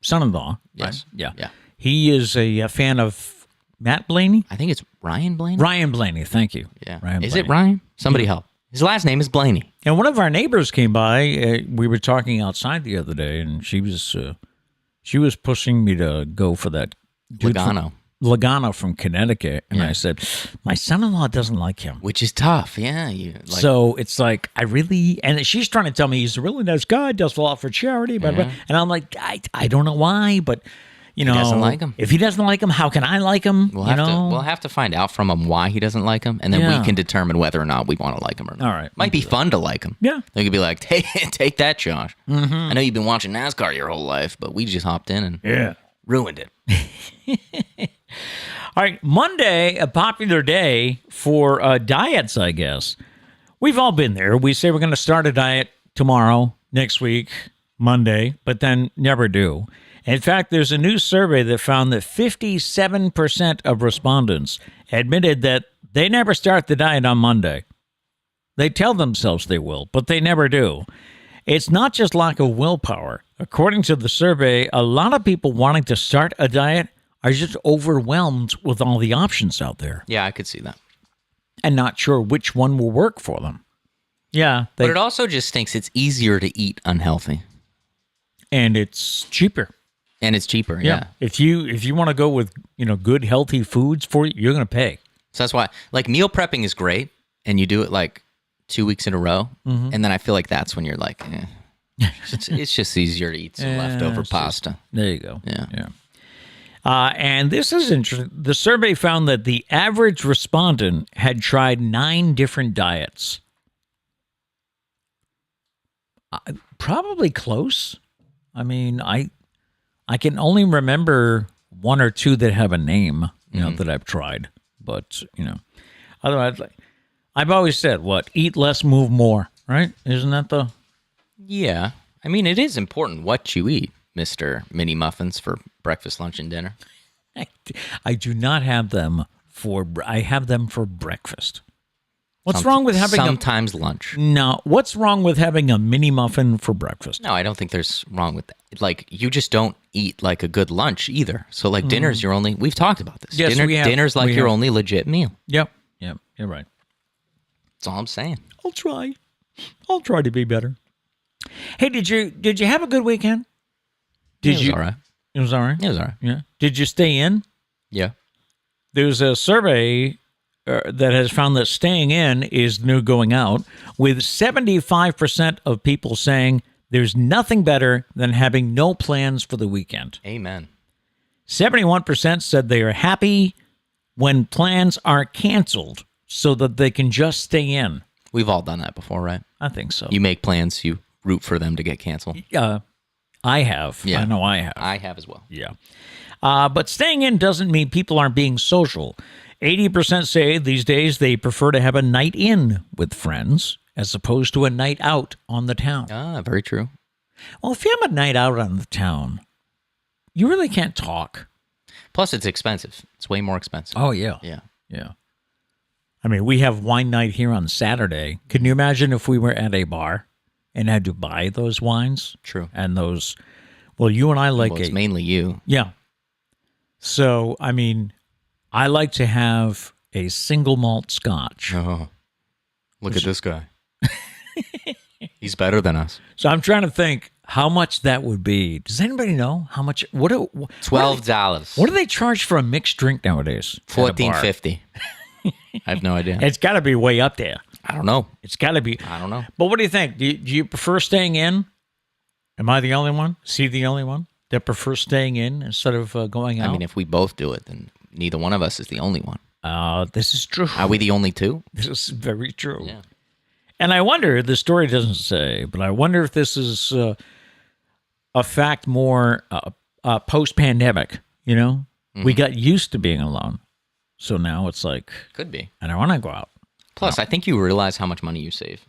B: son-in-law.
A: Yes.
B: Right? Yeah. He is a fan of Matt Blaney?
A: I think it's Ryan Blaney.
B: Ryan Blaney, thank you.
A: Yeah.
B: Ryan
A: is
B: Blaney.
A: it Ryan? Somebody help. His last name is Blaney.
B: And one of our neighbors came by. We were talking outside the other day, and she was pushing me to go for that dude Logano from Connecticut. And I said, my son-in-law doesn't like him.
A: Which is tough, yeah.
B: So it's like, and she's trying to tell me he's a really nice guy, does a lot for charity, blah, blah. And I'm like, I don't know why, but... he
A: doesn't like him.
B: If he doesn't like him, how can I like him?
A: We'll have to find out from him why he doesn't like him, and then we can determine whether or not we want to like him or not.
B: All right.
A: Might be fun to like him.
B: Yeah.
A: They could be like, hey, take that, Josh. Mm-hmm. I know you've been watching NASCAR your whole life, but we just hopped in and ruined it.
B: All right. Monday, a popular day for diets, I guess. We've all been there. We say we're going to start a diet tomorrow, next week, Monday, but then never do. In fact, there's a new survey that found that 57% of respondents admitted that they never start the diet on Monday. They tell themselves they will, but they never do. It's not just lack of willpower. According to the survey, a lot of people wanting to start a diet are just overwhelmed with all the options out there
A: Yeah, I could see that.
B: and not sure which one will work for them. Yeah,
A: But it also just thinks it's easier to eat unhealthy.
B: and it's cheaper.
A: And it's cheaper, yeah.
B: If you want to go with, good healthy foods for you, you're going to pay.
A: So that's why, like, meal prepping is great, and you do it, like, 2 weeks in a row, and then I feel like that's when you're like, it's just easier to eat some leftover pasta.
B: There you go.
A: Yeah.
B: And this is interesting. The survey found that the average respondent had tried 9 different diets. Probably close. I mean, I can only remember 1 or 2 that have a name, that I've tried. But, otherwise, I've always said, eat less, move more, right? Isn't that the...
A: Yeah. I mean, it is important what you eat, Mr. Mini Muffins, for breakfast, lunch, and dinner.
B: I do not have them I have them for breakfast. What's wrong with having
A: sometimes lunch?
B: No, what's wrong with having a mini muffin for breakfast?
A: No, I don't think there's wrong with that. Like, you just don't eat like a good lunch either. So, like, dinner's your only. We've talked about this.
B: Yes, we have.
A: Dinner's like your only legit meal.
B: Yep, you're right.
A: That's all I'm saying.
B: I'll try to be better. Hey, did you have a good weekend?
A: It was all right.
B: It was all right?
A: It was all right.
B: Yeah. Did you stay in?
A: Yeah.
B: There's a survey that has found that staying in is the new going out, with 75% of people saying there's nothing better than having no plans for the weekend.
A: Amen.
B: 71% said they are happy when plans are canceled so that they can just stay in.
A: We've all done that before, right?
B: I think so.
A: You make plans, you root for them to get canceled.
B: I have.
A: Yeah.
B: I know I have.
A: I have as well.
B: Yeah. But staying in doesn't mean people aren't being social. 80% say these days they prefer to have a night in with friends as opposed to a night out on the town.
A: Ah, very true.
B: Well, if you have a night out on the town, you really can't talk.
A: Plus, it's expensive. It's way more expensive.
B: Oh, yeah.
A: Yeah.
B: Yeah. I mean, we have wine night here on Saturday. Can you imagine if we were at a bar and had to buy those wines?
A: True.
B: And those, well, you and I like
A: Well, it's mainly you.
B: Yeah. So, I mean, I like to have a single malt scotch.
A: Oh, look at this guy. He's better than us.
B: So I'm trying to think how much that would be. Does anybody know how much?
A: $12.
B: What do they charge for a mixed drink nowadays?
A: $14.50. I have no idea.
B: It's got to be way up there.
A: I don't know.
B: It's got to be.
A: I don't know.
B: But what do you think? Do you prefer staying in? Am I the only one? The only one that prefers staying in instead of going out?
A: I mean, if we both do it, then neither one of us is the only one.
B: This is true.
A: Are we the only two?
B: This is very true.
A: Yeah.
B: And I wonder, the story doesn't say, but I wonder if this is a fact more post-pandemic, Mm-hmm. We got used to being alone. So now it's like...
A: Could be.
B: I don't want to go out.
A: Plus, I think you realize how much money you save.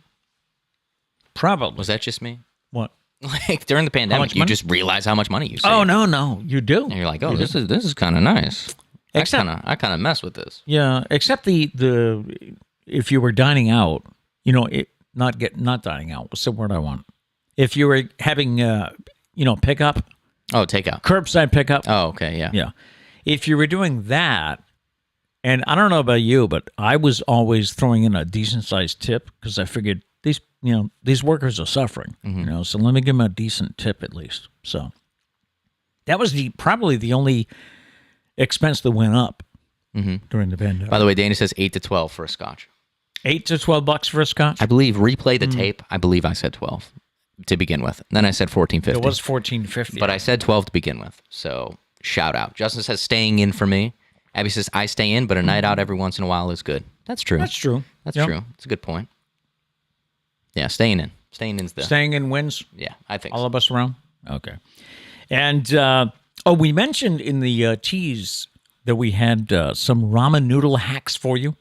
B: Probably.
A: Was that just me?
B: What?
A: Like, during the pandemic, you just realize how much money you save.
B: Oh, no. You do.
A: And you're like, oh, this is kind of nice. I kind of mess with this.
B: Yeah, except the if you were dining out, not dining out. What's the word I want? If you were having pickup.
A: Oh, takeout.
B: Curbside pickup.
A: Oh, okay, yeah.
B: Yeah. If you were doing that, and I don't know about you, but I was always throwing in a decent sized tip because I figured these workers are suffering, so let me give them a decent tip at least. So that was probably the only expense that went up during the pandemic.
A: By the way, Dana says 8 to 12 for a scotch.
B: $8 to $12 for a scotch?
A: I believe, replay the tape, I believe I said 12 to begin with. Then I said $14.50.
B: It was $14.50.
A: But I said 12 to begin with. So shout out. Justin says staying in for me. Abby says I stay in, but a night out every once in a while is good. That's true.
B: That's true.
A: That's true. It's a good point. Yeah, staying in. Staying in's the...
B: Staying in wins?
A: Yeah, I think
B: all
A: so.
B: of us around? Okay. And, we mentioned in the tease that we had some ramen noodle hacks for you.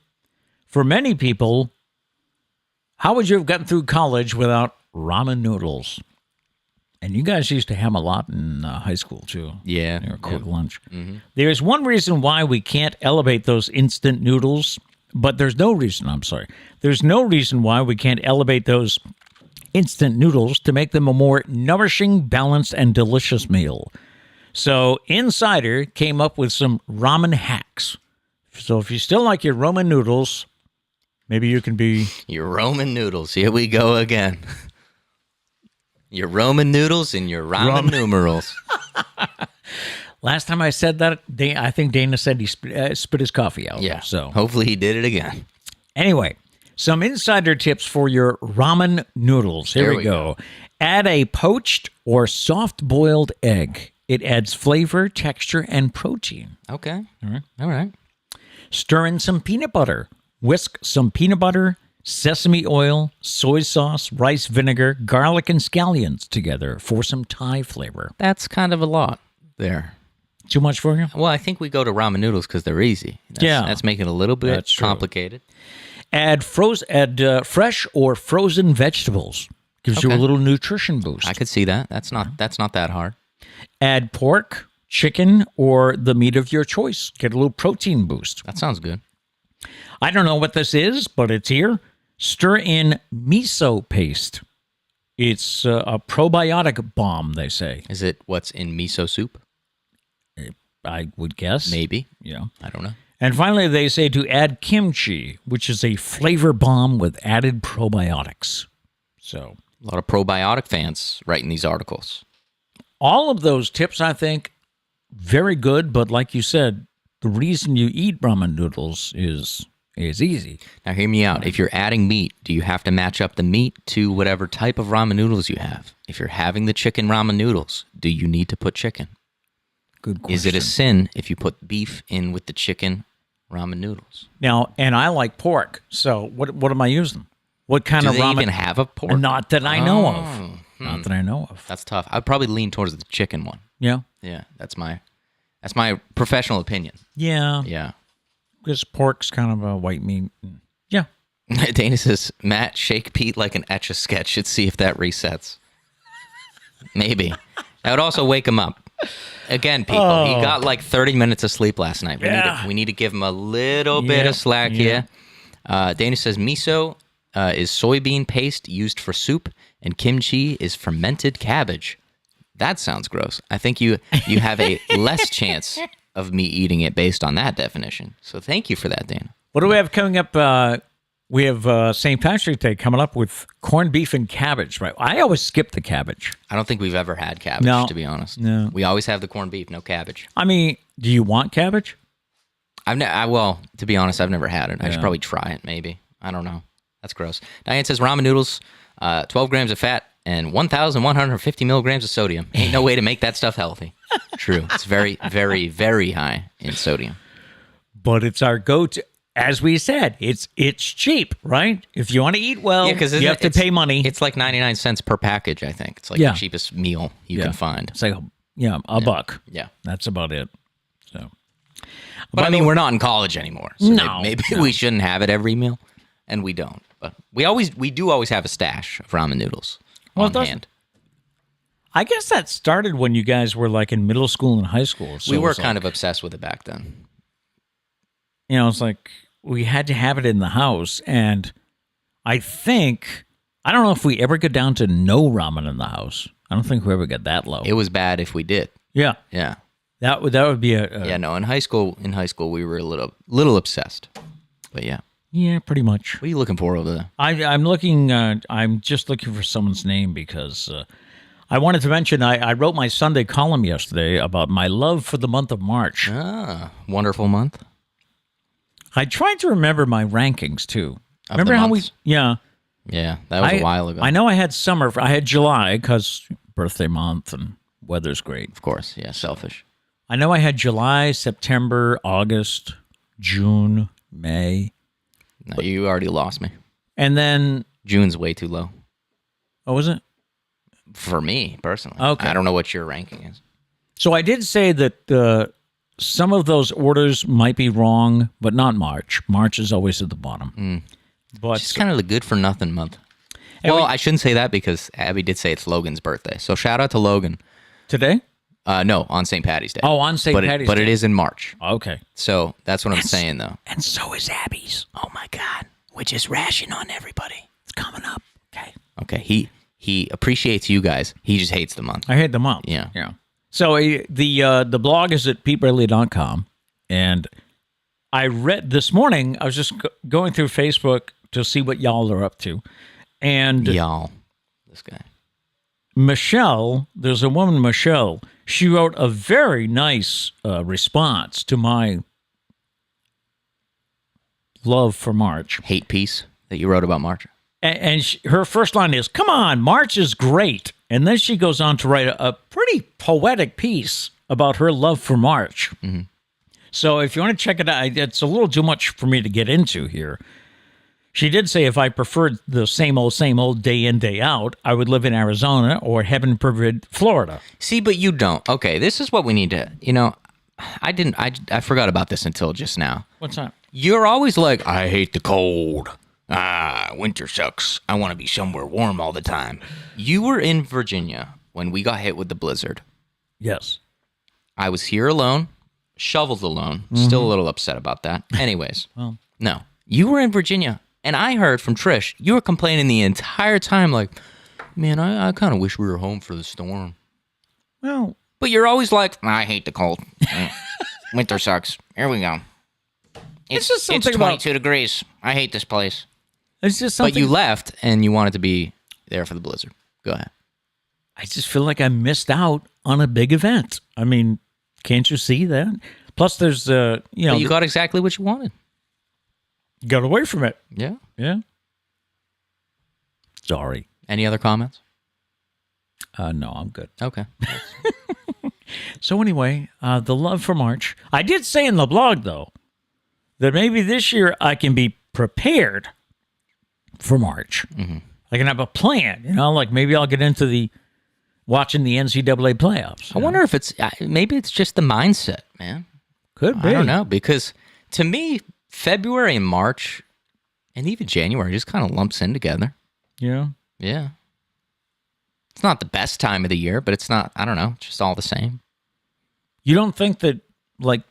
B: For many people, how would you have gotten through college without ramen noodles? And you guys used to have a lot in high school, too.
A: Yeah.
B: Or quick lunch. Mm-hmm. There's one reason why we can't elevate those instant noodles, but there's no reason why we can't elevate those instant noodles to make them a more nourishing, balanced, and delicious meal. So Insider came up with some ramen hacks. So if you still like your Roman noodles, maybe you can be...
A: Your Roman noodles. Here we go again. Your Roman noodles and your ramen numerals.
B: Last time I said that, I think Dana said he spit his coffee out.
A: Yeah,
B: So
A: hopefully he did it again.
B: anyway, some insider tips for your ramen noodles. Here
A: There
B: we
A: we
B: go. Add a poached or soft-boiled egg. It adds flavor, texture, and protein.
A: Okay. All right.
B: Stir in some peanut butter. Whisk some peanut butter, sesame oil, soy sauce, rice vinegar, garlic, and scallions together for some Thai flavor.
A: That's kind of a lot there.
B: Too much for you?
A: Well, I think we go to ramen noodles because they're easy. That's making it a little bit
B: That's true.
A: complicated.
B: Add fresh or frozen vegetables. Gives you a
A: Okay.
B: little nutrition boost.
A: I could see that. That's not that hard.
B: Add pork, chicken, or the meat of your choice. Get a little protein boost.
A: That sounds good.
B: I don't know what this is, but it's here. Stir in miso paste. It's a probiotic bomb, they say.
A: Is it what's in miso soup?
B: I would guess.
A: Maybe.
B: Yeah.
A: I don't know.
B: And finally, they say to add kimchi, which is a flavor bomb with added probiotics. So,
A: A lot of probiotic fans writing these articles.
B: all of those tips, I think, very good. But like you said, the reason you eat ramen noodles is easy.
A: Now, hear me out. If you're adding meat, do you have to match up the meat to whatever type of ramen noodles you have? If you're having the chicken ramen noodles, do you need to put chicken?
B: Good question.
A: Is it a sin if you put beef in with the chicken ramen noodles?
B: Now, and I like pork. So what am I using? What kind
A: Do
B: of
A: they
B: ramen?
A: even have a pork?
B: Not that I know
A: Oh,
B: of. Not that I know of.
A: That's tough. I'd probably lean towards the chicken one.
B: Yeah.
A: Yeah, that's my professional opinion.
B: Yeah.
A: Yeah.
B: Because pork's kind of a white meat. Yeah.
A: Dana says, Matt, shake Pete like an Etch-a-Sketch and see if that resets. Maybe. That would also wake him up. Again, people, he got like 30 minutes of sleep last night. We need to give him a little bit of slack here. Dana says, miso is soybean paste used for soup, and kimchi is fermented cabbage. That sounds gross. I think you have a less chance of me eating it based on that definition. So thank you for that, Dana.
B: What do we have coming up? We have St. Patrick's Day coming up with corned beef and cabbage, right? I always skip the cabbage.
A: I don't think we've ever had cabbage,
B: No.
A: to be honest.
B: No.
A: We always have the corned beef, no cabbage.
B: I mean, do you want cabbage?
A: Well, to be honest, I've never had it. I should probably try it, maybe. I don't know. That's gross. Diane says ramen noodles, 12 grams of fat, and 1,150 milligrams of sodium. Ain't no way to make that stuff healthy. True. It's very, very, very high in sodium.
B: But it's our go-to. As we said, it's cheap, right? If you want to eat well, you have to pay money.
A: It's like 99 cents per package, I think. It's like
B: Yeah.
A: the cheapest meal you can find.
B: It's like, a buck.
A: Yeah.
B: That's about it. So,
A: But I mean, we're not in college anymore. So
B: No,
A: maybe we shouldn't have it every meal, and we don't. But we do always have a stash of ramen noodles on hand.
B: I guess that started when you guys were like in middle school and high school. So
A: We
B: it
A: were
B: was
A: kind of obsessed with it back then.
B: it's like we had to have it in the house. And I don't know if we ever got down to no ramen in the house. I don't think we ever got that low.
A: It was bad if we did.
B: Yeah.
A: Yeah.
B: That would be a
A: Yeah, no, in high school we were a little obsessed. But yeah.
B: yeah, pretty much.
A: What are you looking for over there?
B: I'm just looking for someone's name because I wanted to mention I wrote my Sunday column yesterday about my love for the month of March.
A: Ah, wonderful month.
B: I tried to remember my rankings too.
A: Of
B: Remember
A: the
B: how
A: months?
B: yeah.
A: Yeah, that was a while ago.
B: I know I had summer. I had July because birthday month and weather's great.
A: Of course, yeah, selfish.
B: I know I had July, September, August, June, May.
A: No, you already lost me.
B: And then,
A: June's way too low.
B: oh, was it?
A: For me, personally.
B: Okay.
A: I don't know what your ranking is.
B: So I did say that some of those orders might be wrong, but not March. March is always at the bottom. But
A: It's kind of the good for nothing month.
B: And
A: Well,
B: we-
A: I shouldn't say that because Abby did say it's Logan's birthday. So shout out to Logan.
B: today?
A: No, on St. Patty's Day.
B: Oh, on St. Patty's
A: But
B: Day.
A: it is in March.
B: Okay.
A: So that's what I'm saying, though.
B: And so is Abby's.
A: Oh, my God. We're just rashing on everybody.
B: It's coming up. Okay.
A: Okay, he appreciates you guys. He just hates the month.
B: I hate the month.
A: Yeah.
B: Yeah. So the blog is at petebraley.com. And I read this morning, I was just going through Facebook to see what y'all are up to. And
A: Y'all. This guy.
B: Michelle, there's a woman, Michelle, she wrote a very nice response to my love for March.
A: Hate piece that you wrote about March.
B: And her first line is, "Come on, March is great." And then she goes on to write a pretty poetic piece about her love for March.
A: Mm-hmm.
B: So if you want to check it out, it's a little too much for me to get into here. She did say if I preferred the same old day in, day out, I would live in Arizona or heaven forbid, Florida.
A: See, but you don't. Okay, this is what we need to, I forgot about this until just now.
B: What's that?
A: You're always like, I hate the cold. Winter sucks. I want to be somewhere warm all the time. You were in Virginia when we got hit with the blizzard.
B: Yes.
A: I was here alone, shoveled alone. Still a little upset about that. Anyways, no. You were in Virginia, and I heard from Trish, you were complaining the entire time, like, man, I kind of wish we were home for the storm.
B: Well,
A: but you're always like, I hate the cold. Winter sucks. Here we go. It's
B: just something
A: 22 degrees. I hate this place.
B: It's just something.
A: But you left, and you wanted to be there for the blizzard. Go ahead.
B: I just feel like I missed out on a big event. I mean, can't you see that? Plus, there's,
A: But you got exactly what you wanted.
B: Got away from it.
A: Yeah.
B: Yeah. Sorry.
A: Any other comments?
B: No, I'm good.
A: Okay.
B: So anyway, the love for March. I did say in the blog, though, that maybe this year I can be prepared for March. Mm-hmm. I can have a plan, like maybe I'll get into watching the NCAA playoffs.
A: I wonder if maybe it's just the mindset, man.
B: Could be.
A: I don't know, because to me, February and March, and even January just kind of lumps in together.
B: Yeah.
A: Yeah. It's not the best time of the year, but it's not, I don't know, just all the same.
B: You don't think that, like,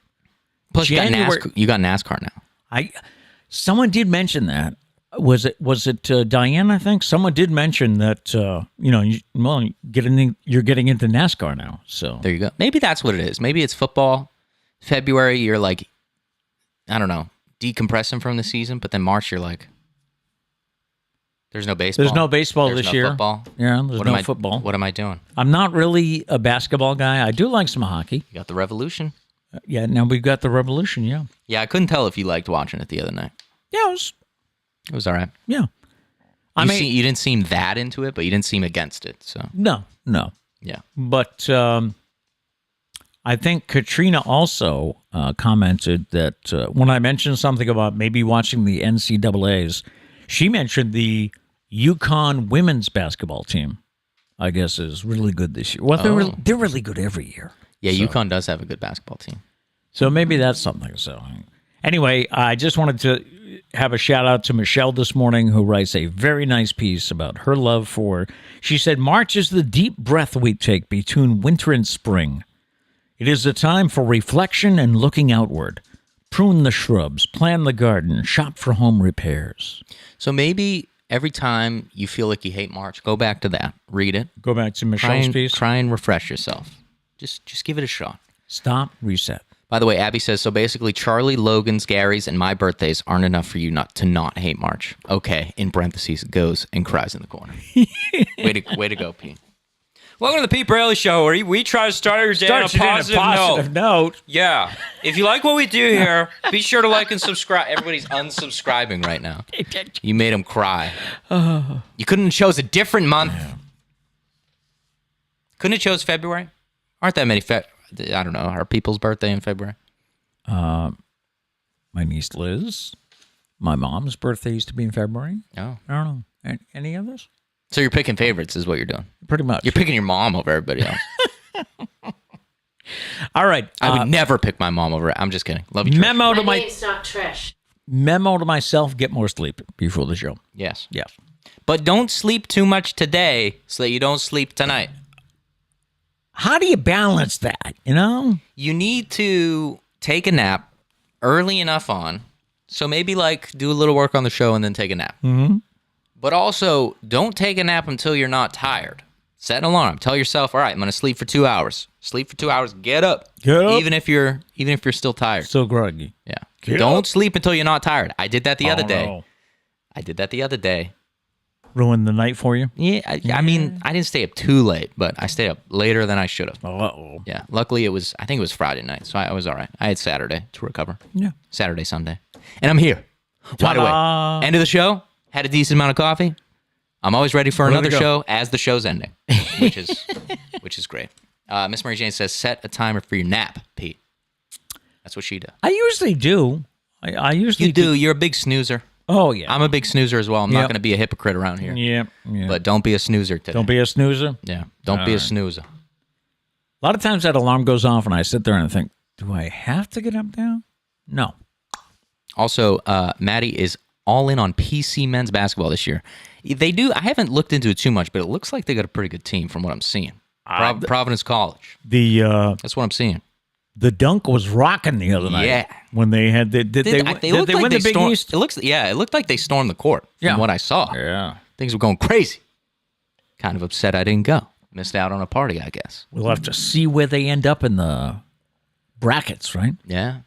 A: plus
B: January,
A: you got NASCAR now.
B: Someone did mention that. Was it Diane, I think? Someone did mention that, you're getting into NASCAR now. So
A: there you go. Maybe that's what it is. Maybe it's football. February, you're like, I don't know, decompressing from the season, but then March, you're like, there's no baseball.
B: There's no baseball
A: this
B: year.
A: Football.
B: Yeah, there's no football.
A: What am I doing?
B: I'm not really a basketball guy. I do like some hockey.
A: You got the Revolution.
B: Yeah, now we've got the Revolution, yeah.
A: Yeah, I couldn't tell if you liked watching it the other night.
B: Yeah,
A: it was all right.
B: Yeah.
A: You didn't seem that into it, but you didn't seem against it. So
B: No.
A: Yeah.
B: But I think Katrina also commented that when I mentioned something about maybe watching the NCAAs, she mentioned the UConn women's basketball team, I guess, is really good this year. Well, they're really good every year.
A: Yeah, so. UConn does have a good basketball team.
B: So maybe that's something. So anyway, I just wanted to have a shout out to Michelle this morning, who writes a very nice piece about her love for, she said, March is the deep breath we take between winter and spring. It is a time for reflection and looking outward. Prune the shrubs, plan the garden, shop for home repairs.
A: So maybe every time you feel like you hate March, go back to that. Read it.
B: Go back to Michelle's piece.
A: Try and refresh yourself. Just give it a shot.
B: Stop, reset.
A: By the way, Abby says, so basically Charlie, Logan's, Gary's, and my birthdays aren't enough for you not to hate March. Okay, in parentheses, goes and cries in the corner. way to go, Pete. Welcome to the Pete Braley Show, where we try to start your day on a positive note. Yeah. If you like what we do here, be sure to like and subscribe. Everybody's unsubscribing right now. You made them cry. You couldn't have chose a different month. Couldn't have chose February? Aren't that many I don't know. Are people's birthday in February?
B: My niece Liz. My mom's birthday used to be in February.
A: Oh.
B: I don't know. Any others?
A: So you're picking favorites is what you're doing.
B: Pretty much.
A: You're picking your mom over everybody else.
B: All right.
A: I would never pick my mom over. I'm just kidding. Love you, Trish.
C: My name's not Trish.
B: Memo to myself, get more sleep before the show.
A: Yes.
B: Yeah.
A: But don't sleep too much today so that you don't sleep tonight.
B: How do you balance that,
A: You need to take a nap early enough on. So maybe do a little work on the show and then take a nap.
B: Mm-hmm.
A: But also, don't take a nap until you're not tired. Set an alarm. Tell yourself, all right, I'm going to sleep for 2 hours. Sleep for 2 hours. Get up. Even if you're still tired.
B: Still groggy.
A: Yeah. Don't sleep until you're not tired. I did that the other day.
B: No.
A: I did that the other day.
B: Ruined the night for you?
A: Yeah, I mean, I didn't stay up too late, but I stayed up later than I should have.
B: Uh-oh.
A: Yeah. Luckily, I think it was Friday night, so I was all right. I had Saturday to recover.
B: Yeah.
A: Saturday, Sunday. And I'm here. Wide
B: Ta-da.
A: awake. End of the show. Had a decent amount of coffee. I'm always ready for another show as the show's ending, which is great. Miss Mary Jane says, set a timer for your nap, Pete. That's what she does.
B: I usually do. I usually
A: You do. You're a big snoozer.
B: Oh, yeah.
A: I'm a big snoozer as well. I'm not going to be a hypocrite around here.
B: Yeah.
A: But don't be a snoozer today.
B: Don't be a snoozer.
A: Yeah. Don't be a snoozer.
B: A lot of times that alarm goes off and I sit there and I think, do I have to get up now? No.
A: Also, Maddie is all in on PC men's basketball this year. They do. I haven't looked into it too much, but it looks like they got a pretty good team from what I'm seeing. Providence College. That's what I'm seeing.
B: The Dunk was rocking the other night.
A: Yeah.
B: When they had
A: They
B: win the Big East?
A: It looked like they stormed the court from what I saw.
B: Yeah.
A: Things were going crazy. Kind of upset I didn't go. Missed out on a party, I guess.
B: We'll have to see where they end up in the brackets, right?
A: Yeah.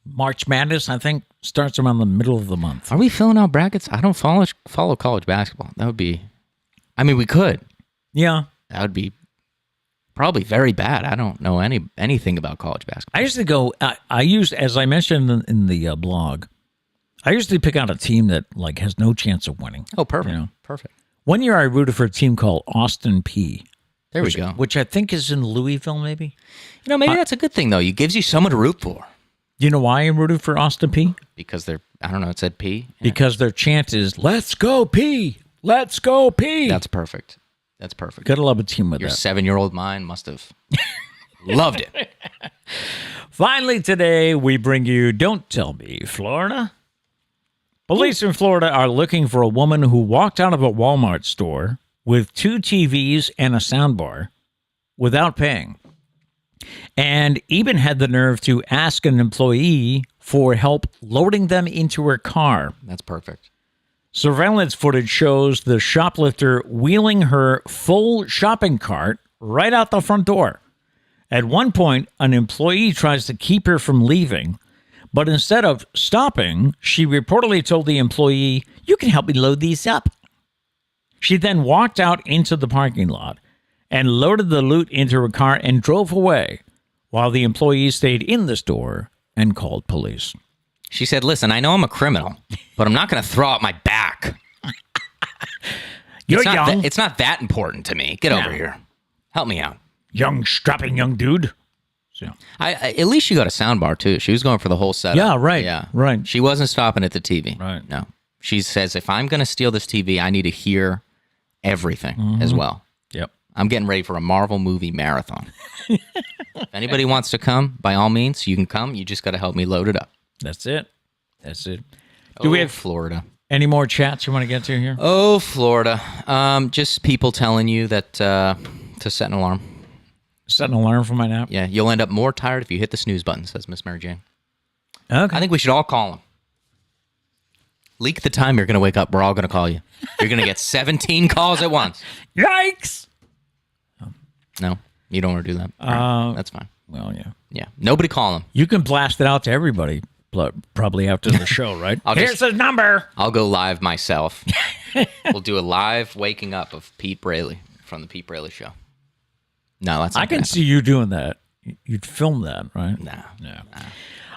B: March Madness, I think, starts around the middle of the month.
A: Are we filling out brackets? I don't follow college basketball. That would be, I mean, we could.
B: Yeah.
A: That would be probably very bad. I don't know anything about college basketball.
B: I usually go, as I mentioned in the blog, I usually pick out a team that like has no chance of winning.
A: Oh, perfect.
B: You know?
A: Perfect.
B: One year I rooted for a team called Austin P.
A: There we go.
B: Which I think is in Louisville, maybe.
A: You know, maybe that's a good thing, though. It gives you someone to root for.
B: Do you know why I rooted for Austin P?
A: Because I don't know, it said P. Yeah.
B: Because their chant is, let's go P! Let's go P!
A: That's perfect. That's perfect.
B: Gotta love a team with
A: Your
B: that.
A: 7-year-old mind must have loved it.
B: Finally today, we bring you Don't Tell Me, Florida. Police in Florida are looking for a woman who walked out of a Walmart store with 2 TVs and a soundbar without paying, and even had the nerve to ask an employee for help loading them into her car.
A: That's perfect.
B: Surveillance footage shows the shoplifter wheeling her full shopping cart right out the front door. At one point, an employee tries to keep her from leaving, but instead of stopping, she reportedly told the employee, "You can help me load these up." She then walked out into the parking lot and loaded the loot into her car and drove away, while the employee stayed in the store and called police.
A: She said, listen, I know I'm a criminal, but I'm not going to throw out my back.
B: You're
A: it's
B: young.
A: It's not that important to me. Get over here. Help me out.
B: Young, strapping young dude. So.
A: At least she got a soundbar, too. She was going for the whole setup.
B: Yeah, right.
A: Yeah.
B: Right.
A: She wasn't stopping at the TV.
B: Right.
A: No. She says, if I'm going to steal this TV, I need to hear everything as well.
B: Yep.
A: I'm getting ready for a Marvel movie marathon. If anybody wants to come, by all means, you can come. You just got to help me load it up.
B: That's it.
A: Do we have Florida?
B: Any more chats you want to get to here?
A: Oh, Florida. Just people telling you that to set an alarm.
B: Set an alarm for my nap?
A: Yeah, you'll end up more tired if you hit the snooze button, says Miss Mary Jane.
B: Okay.
A: I think we should all call him. Leak the time you're going to wake up. We're all going to call you. You're going to get 17 calls at once.
B: Yikes!
A: No, you don't want to do that. Right, that's fine.
B: Well, yeah.
A: Yeah, nobody call him.
B: You can blast it out to everybody, probably after the show, right? Here's his number.
A: I'll go live myself. We'll do a live waking up of Pete Braley from the Pete Braley Show. No, that's not
B: I can see you doing that. You'd film that, right?
A: No.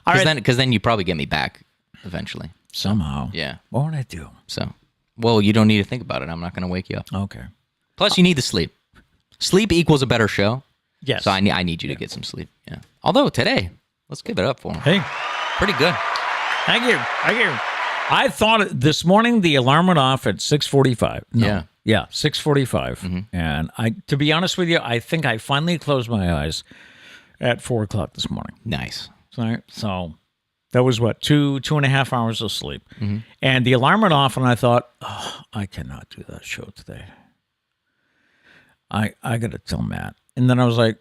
B: Because
A: then you probably get me back eventually.
B: Somehow.
A: Yeah.
B: What would I do?
A: So, well, you don't need to think about it. I'm not going to wake you up.
B: Okay.
A: Plus, you need the sleep. Sleep equals a better show.
B: Yes.
A: So I need you to get some sleep. Yeah. Although today, let's give it up for him.
B: Hey.
A: Pretty good.
B: Thank you. I thought this morning the alarm went off at 6:45. No. Yeah, 6:45. Mm-hmm. And to be honest with you, I think I finally closed my eyes at 4 o'clock this morning.
A: Nice.
B: So that was what, 2.5 hours of sleep.
A: Mm-hmm.
B: And the alarm went off, and I thought, I cannot do that show today. I got to tell Matt. And then I was like,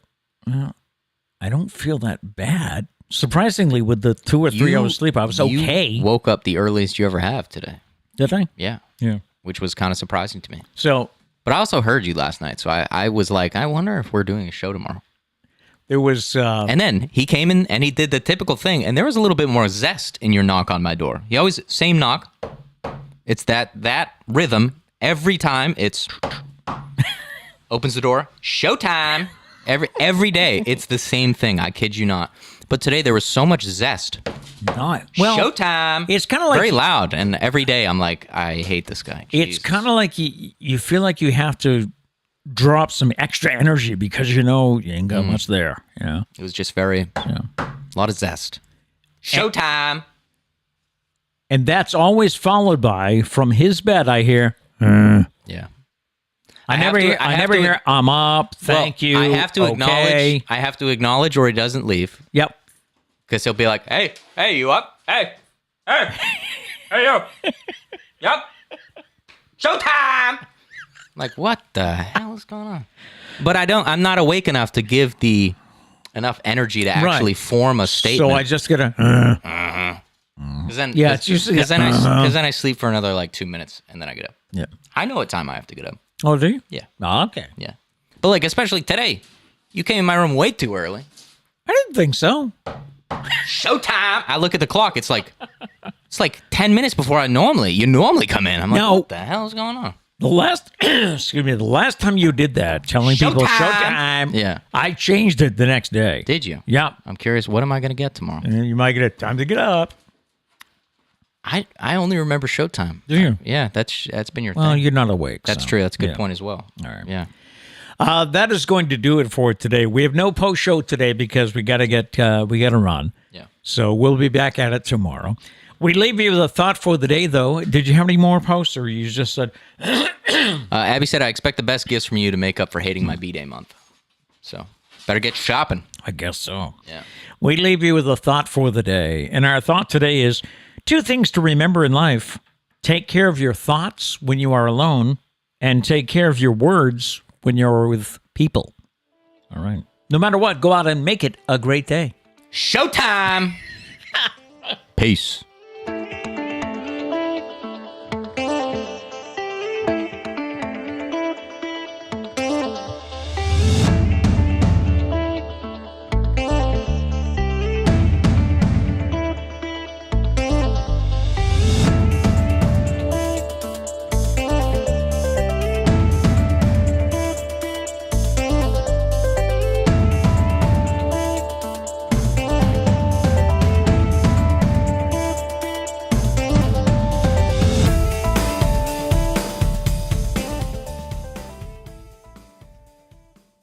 B: I don't feel that bad. Surprisingly, with the 2 or 3 hours sleep, I was okay.
A: You woke up the earliest you ever have today.
B: Did I?
A: Yeah.
B: Yeah.
A: which was kind of surprising to me.
B: So
A: But I also heard you last night, so I was like, I wonder if we're doing a show tomorrow.
B: there was
A: And then he came in and he did the typical thing, and there was a little bit more zest in your knock on my door. He always, same knock. It's that rhythm every time. It's opens the door, showtime. Every day, it's the same thing. I kid you not. But today there was so much zest.
B: not well.
A: Showtime.
B: It's kind of like
A: very loud, and every day I'm like, I hate this guy.
B: It's
A: Jesus.
B: kind of like you feel like you have to drop some extra energy because you know you ain't got much there. You know,
A: It was just very a lot of zest. Showtime.
B: and that's always followed by from his bed. I hear.
A: Yeah.
B: I never hear. I'm up. Thank you.
A: I have to
B: okay.
A: acknowledge. I have to acknowledge, or he doesn't leave.
B: Yep.
A: Because he'll be like, hey, you up? Hey, hey you. Yup. Showtime. Like, what the hell is going on? But I'm not awake enough to give enough energy to actually form a statement.
B: So I just gotta.
A: Cause then,
B: Yeah, it's usually
A: because then I sleep for another like 2 minutes and then I get up.
B: Yeah.
A: I know what time I have to get up.
B: Oh, do you?
A: Yeah.
B: Oh, okay.
A: Yeah. But like, especially today, you came in my room way too early.
B: I didn't think so.
A: Showtime. I look at the clock. It's like 10 minutes before you normally come in. I'm like,
B: No.
A: what the hell is going on?
B: The last, the last time you did that, telling people
A: Showtime.
B: showtime,
A: Yeah.
B: I changed it the next day.
A: Did you?
B: Yeah.
A: I'm curious. What am I going to get tomorrow?
B: And you might get a time to get up.
A: I only remember Showtime.
B: Do you?
A: Yeah, that's been your
B: Well,
A: thing.
B: you're not awake.
A: That's
B: so,
A: true. That's a good
B: yeah.
A: point as well.
B: All right.
A: Yeah.
B: That is going to do it for today. We have no post show today because we got to run.
A: Yeah.
B: So we'll be back at it tomorrow. We leave you with a thought for the day, though. Did you have any more posts, or you just said?
A: Abby said, I expect the best gifts from you to make up for hating my B-Day month. So better get shopping.
B: I guess so.
A: Yeah.
B: We leave you with a thought for the day. And our thought today is 2 things to remember in life. Take care of your thoughts when you are alone, and take care of your words when you're with people. All right. No matter what, go out and make it a great day.
A: Showtime. Peace.